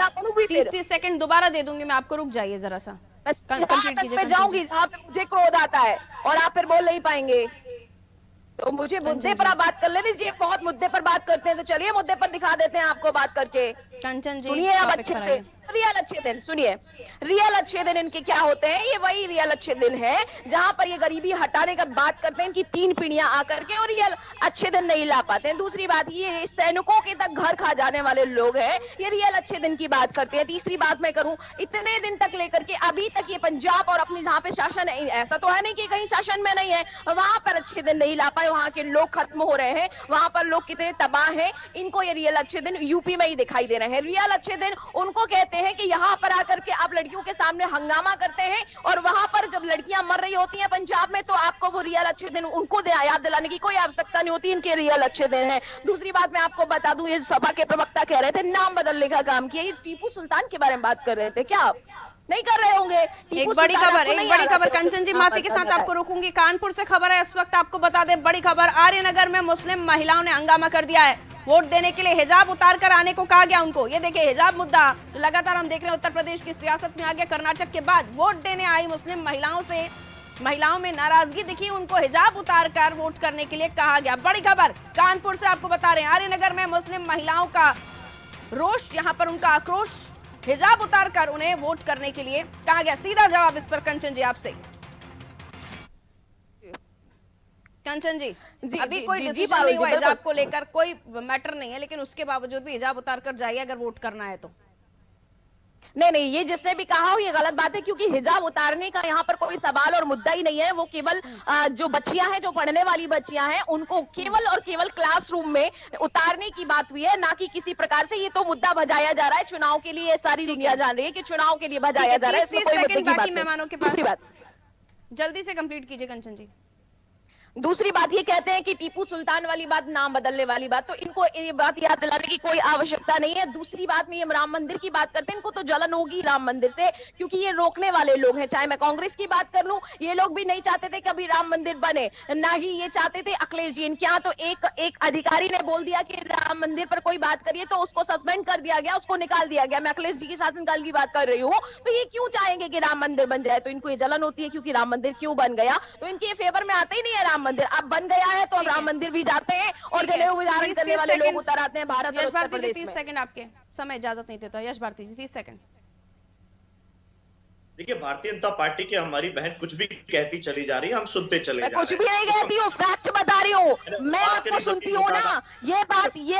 30 सेकंड दोबारा दे दूंगी मैं आपको, रुक जाइए जरा सा, कंप्लीट कीजिए। मैं जाऊंगी जहाँ पे मुझे क्रोध आता है और आप फिर बोल नहीं पाएंगे, तो मुझे मुद्दे पर आप बात कर ले लीजिए। बहुत मुद्दे पर बात करते हैं, तो चलिए मुद्दे पर दिखा देते हैं आपको बात करके। कंचन जी सुनिए आप अच्छे से, रियल अच्छे दिन सुनिए। रियल अच्छे दिन इनके क्या होते हैं? ये वही रियल अच्छे दिन है जहां पर ये गरीबी हटाने का बात करते हैं, इनकी 3 पीढ़ियां आकर के, और रियल अच्छे दिन नहीं ला पाते हैं। दूसरी बात, ये सैनिकों के तक घर खा जाने वाले लोग हैं, ये रियल अच्छे दिन की बात करते हैं। तीसरी बात मैं करूं, इतने दिन तक लेकर के अभी तक ये पंजाब और अपनी जहां पे शासन है, ऐसा तो है नहीं कि कहीं शासन में नहीं है, वहां पर अच्छे दिन नहीं ला पाए, वहां के लोग खत्म हो रहे हैं, वहां पर लोग कितने तबाह हैं, इनको ये रियल अच्छे दिन यूपी में ही दिखाई दे रहे हैं। रियल अच्छे दिन उनको कहते हैं कि यहाँ पर आकर के आप लड़कियों के सामने हंगामा करते हैं, और वहां पर जब लड़कियां मर रही होती हैं पंजाब में, तो आपको वो रियल अच्छे दिन उनको याद दिलाने की कोई आवश्यकता नहीं होती, इनके रियल अच्छे दिन है। दूसरी बात मैं आपको बता दूं, ये सभा के प्रवक्ता कह रहे थे नाम बदलने का काम किया, ये टीपू सुल्तान के बारे में बात कर रहे थे क्या? आप नहीं कर रहे होंगे? एक बड़ी खबर कंचन जी, माफी के साथ आपको रोकूंगी, कानपुर से खबर है इस वक्त, आपको बता दें बड़ी खबर, आर्यनगर में मुस्लिम महिलाओं ने हंगामा कर दिया है। वोट देने के लिए हिजाब उतार कर आने को कहा गया उनको। ये देखिए हिजाब मुद्दा लगातार हम देख रहे हैं उत्तर प्रदेश की सियासत में आ गया। कर्नाटक के बाद वोट देने आई मुस्लिम महिलाओं में नाराजगी दिखी, उनको हिजाब उतार कर वोट करने के लिए कहा गया। बड़ी खबर कानपुर से आपको बता रहे हैं, आर्यनगर में मुस्लिम महिलाओं का रोष, यहाँ पर उनका आक्रोश, हिजाब उतार कर उन्हें वोट करने के लिए कहा गया। सीधा जवाब इस पर कंचन जी आपसे। कंचन जी, अभी कोई डिसीजन नहीं हुआ हिजाब को लेकर, कोई मैटर नहीं है, लेकिन उसके बावजूद भी हिजाब उतार कर जाइए अगर वोट करना है तो। नहीं, ये जिसने भी कहा हो ये गलत बात है, क्योंकि हिजाब उतारने का यहाँ पर कोई सवाल और मुद्दा ही नहीं है। वो केवल जो बच्चियां हैं, जो पढ़ने वाली बच्चियां हैं, उनको केवल और केवल क्लासरूम में उतारने की बात हुई है, ना कि किसी प्रकार से ये तो मुद्दा भजाया जा रहा है चुनाव के लिए। सारी दुनिया जान रही है कि चुनाव के लिए भजाया जा रहा है, इसमें कोई मुद्दे की बात नहीं। मेहमानों के पास जल्दी से कंप्लीट कीजिए कंचन जी। दूसरी बात ये कहते हैं कि टीपू सुल्तान वाली बात, नाम बदलने वाली बात, तो इनको ये बात याद दिलाने की कोई आवश्यकता नहीं है। दूसरी बात में ये राम मंदिर की बात करते हैं, इनको तो जलन होगी राम मंदिर से, क्योंकि ये रोकने वाले लोग हैं। चाहे मैं कांग्रेस की बात कर लूं, ये लोग भी नहीं चाहते थे कभी राम मंदिर बने, ना ही ये चाहते थे अखिलेश जी। इनके यहाँ तो एक अधिकारी ने बोल दिया कि राम मंदिर पर कोई बात करिए तो उसको सस्पेंड कर दिया गया, उसको निकाल दिया गया। मैं अखिलेश जी के शासनकाल की बात कर रही हूँ। तो ये क्यों चाहेंगे कि राम मंदिर बन जाए? तो इनको ये जलन होती है क्योंकि राम मंदिर क्यों बन गया, तो इनके फेवर में आते ही नहीं है राम मंदिर। अब बन गया है तो अब राम मंदिर भी जाते हैं, और जनेऊ विधारण करने वाले लोग उतर आते हैं भारत और उत्तर प्रदेश में। 30 सेकंड आपके, समय इजाजत नहीं देता। यश भारती जी 30 सेकंड। देखिए भारतीय जनता पार्टी की हमारी बहन कुछ भी कहती चली जा रही है, हम सुनते चले जा रहे हैं। कुछ भी नहीं कहती हूँ, फैक्ट बता रही हूँ, मैं आपको सुनती हूँ ना। ये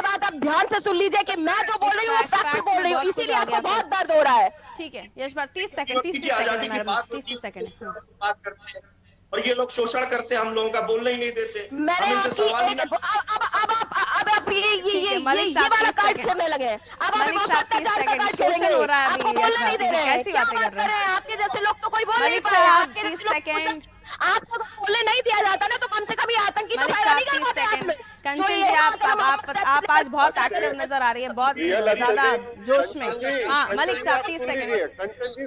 बात आप ध्यान से सुन लीजिए कि मैं जो बोल रही हूँ फैक्ट बोल रही हूँ, इसीलिए आपको बहुत दर्द हो रहा है। ठीक है यश भारती 30 सेकंड, 30 सेकंड बात करते हैं और ये लोग शोषण करते हैं, हम लोगों का बोलने ही नहीं देते। मैंने अब आप ये वाला कार्ड खेलने लगे, अब आप अत्याचार का कार्ड खेलेंगे, आपको बोलने नहीं दे रहे हैं। क्या बात कर रहे हैं? आपके जैसे लोग तो कोई बोल नहीं पाए। आपके जैसे लोग आपको बोलने नहीं दिया जाता ना, तो कम से कम ये आतंकी तो पैदा नहीं करवाते आप लोग। कंचन जी आप आप आज बहुत एक्टिव नजर आ रही है, बहुत ज्यादा जोश में। हाँ मलिक साहब 30 सेकंड। कंचन जी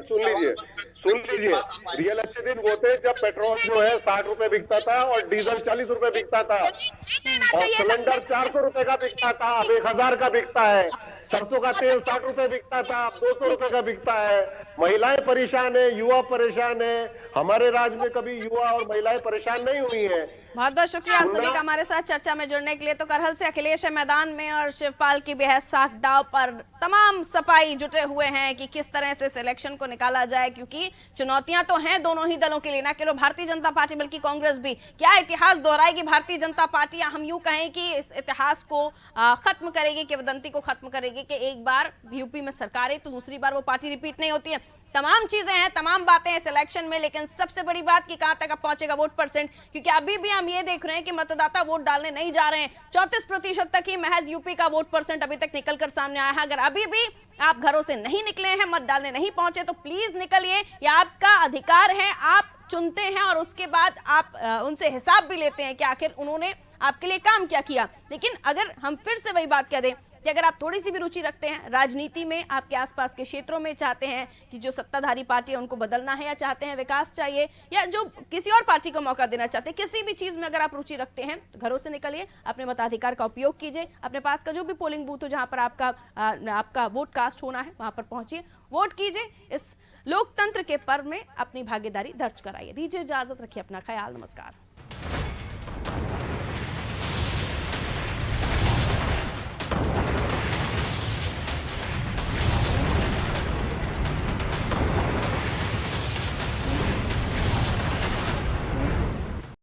सुन लीजिए, रियल अच्छे दिन वो थे जब पेट्रोल जो है 60 रुपए बिकता था और डीजल 40 रुपए बिकता था और सिलेंडर 400 रुपए का बिकता था, अब 1000 का बिकता है। सरसों का तेल 60 रुपए बिकता था, अब 200 रुपए का बिकता है। महिलाएं परेशान है, युवा परेशान है। हमारे राज्य में कभी युवा और महिलाएं परेशान नहीं हुई है। बहुत बहुत शुक्रिया आप सभी का हमारे साथ चर्चा में जुड़ने के लिए। तो करहल से अखिलेश है मैदान में और शिवपाल की बेहद साख दाव पर तमाम सपाई जुटे हुए हैं कि किस तरह से सिलेक्शन को निकाला जाए, क्योंकि चुनौतियां तो हैं दोनों ही दलों के लिए, न केवल भारतीय जनता पार्टी बल्कि कांग्रेस भी। क्या इतिहास दोहराएगी भारतीय जनता पार्टी, या हम यूं कहें कि इस इतिहास को खत्म करेगी, किंवदंती को खत्म करेगी कि एक बार यूपी में सरकार है तो दूसरी बार वो पार्टी रिपीट नहीं होती है। तमाम चीजें हैं, तमाम बातें हैं सिलेक्शन में, लेकिन सबसे बड़ी बात कि कहां तक अब पहुंचेगा वोट परसेंट, क्योंकि अभी भी हम ये देख रहे हैं कि मतदाता वोट डालने नहीं जा रहे हैं। 34% तक ही महज यूपी का वोट परसेंट अभी तक निकलकर सामने आया है। अगर अभी भी आप घरों से नहीं निकले हैं, मत डालने नहीं पहुंचे, तो प्लीज निकलिए, यह आपका अधिकार है। आप चुनते हैं और उसके बाद आप उनसे हिसाब भी लेते हैं कि आखिर उन्होंने आपके लिए काम क्या किया। लेकिन अगर हम फिर से वही बात कह दें कि अगर आप थोड़ी सी भी रुचि रखते हैं राजनीति में, आपके आसपास के क्षेत्रों में, चाहते हैं कि जो सत्ताधारी पार्टी है उनको बदलना है, या चाहते हैं विकास चाहिए, या जो किसी और पार्टी को मौका देना चाहते हैं, किसी भी चीज में अगर आप रुचि रखते हैं तो घरों से निकलिए, अपने मताधिकार का उपयोग कीजिए, अपने पास का जो भी पोलिंग बूथ हो जहां पर आपका वोट कास्ट होना है वहां पर पहुंचिए, वोट कीजिए। इस लोकतंत्र के पर्व में अपनी भागीदारी दर्ज कराइए। दीजिए इजाजत, रखिए अपना ख्याल, नमस्कार।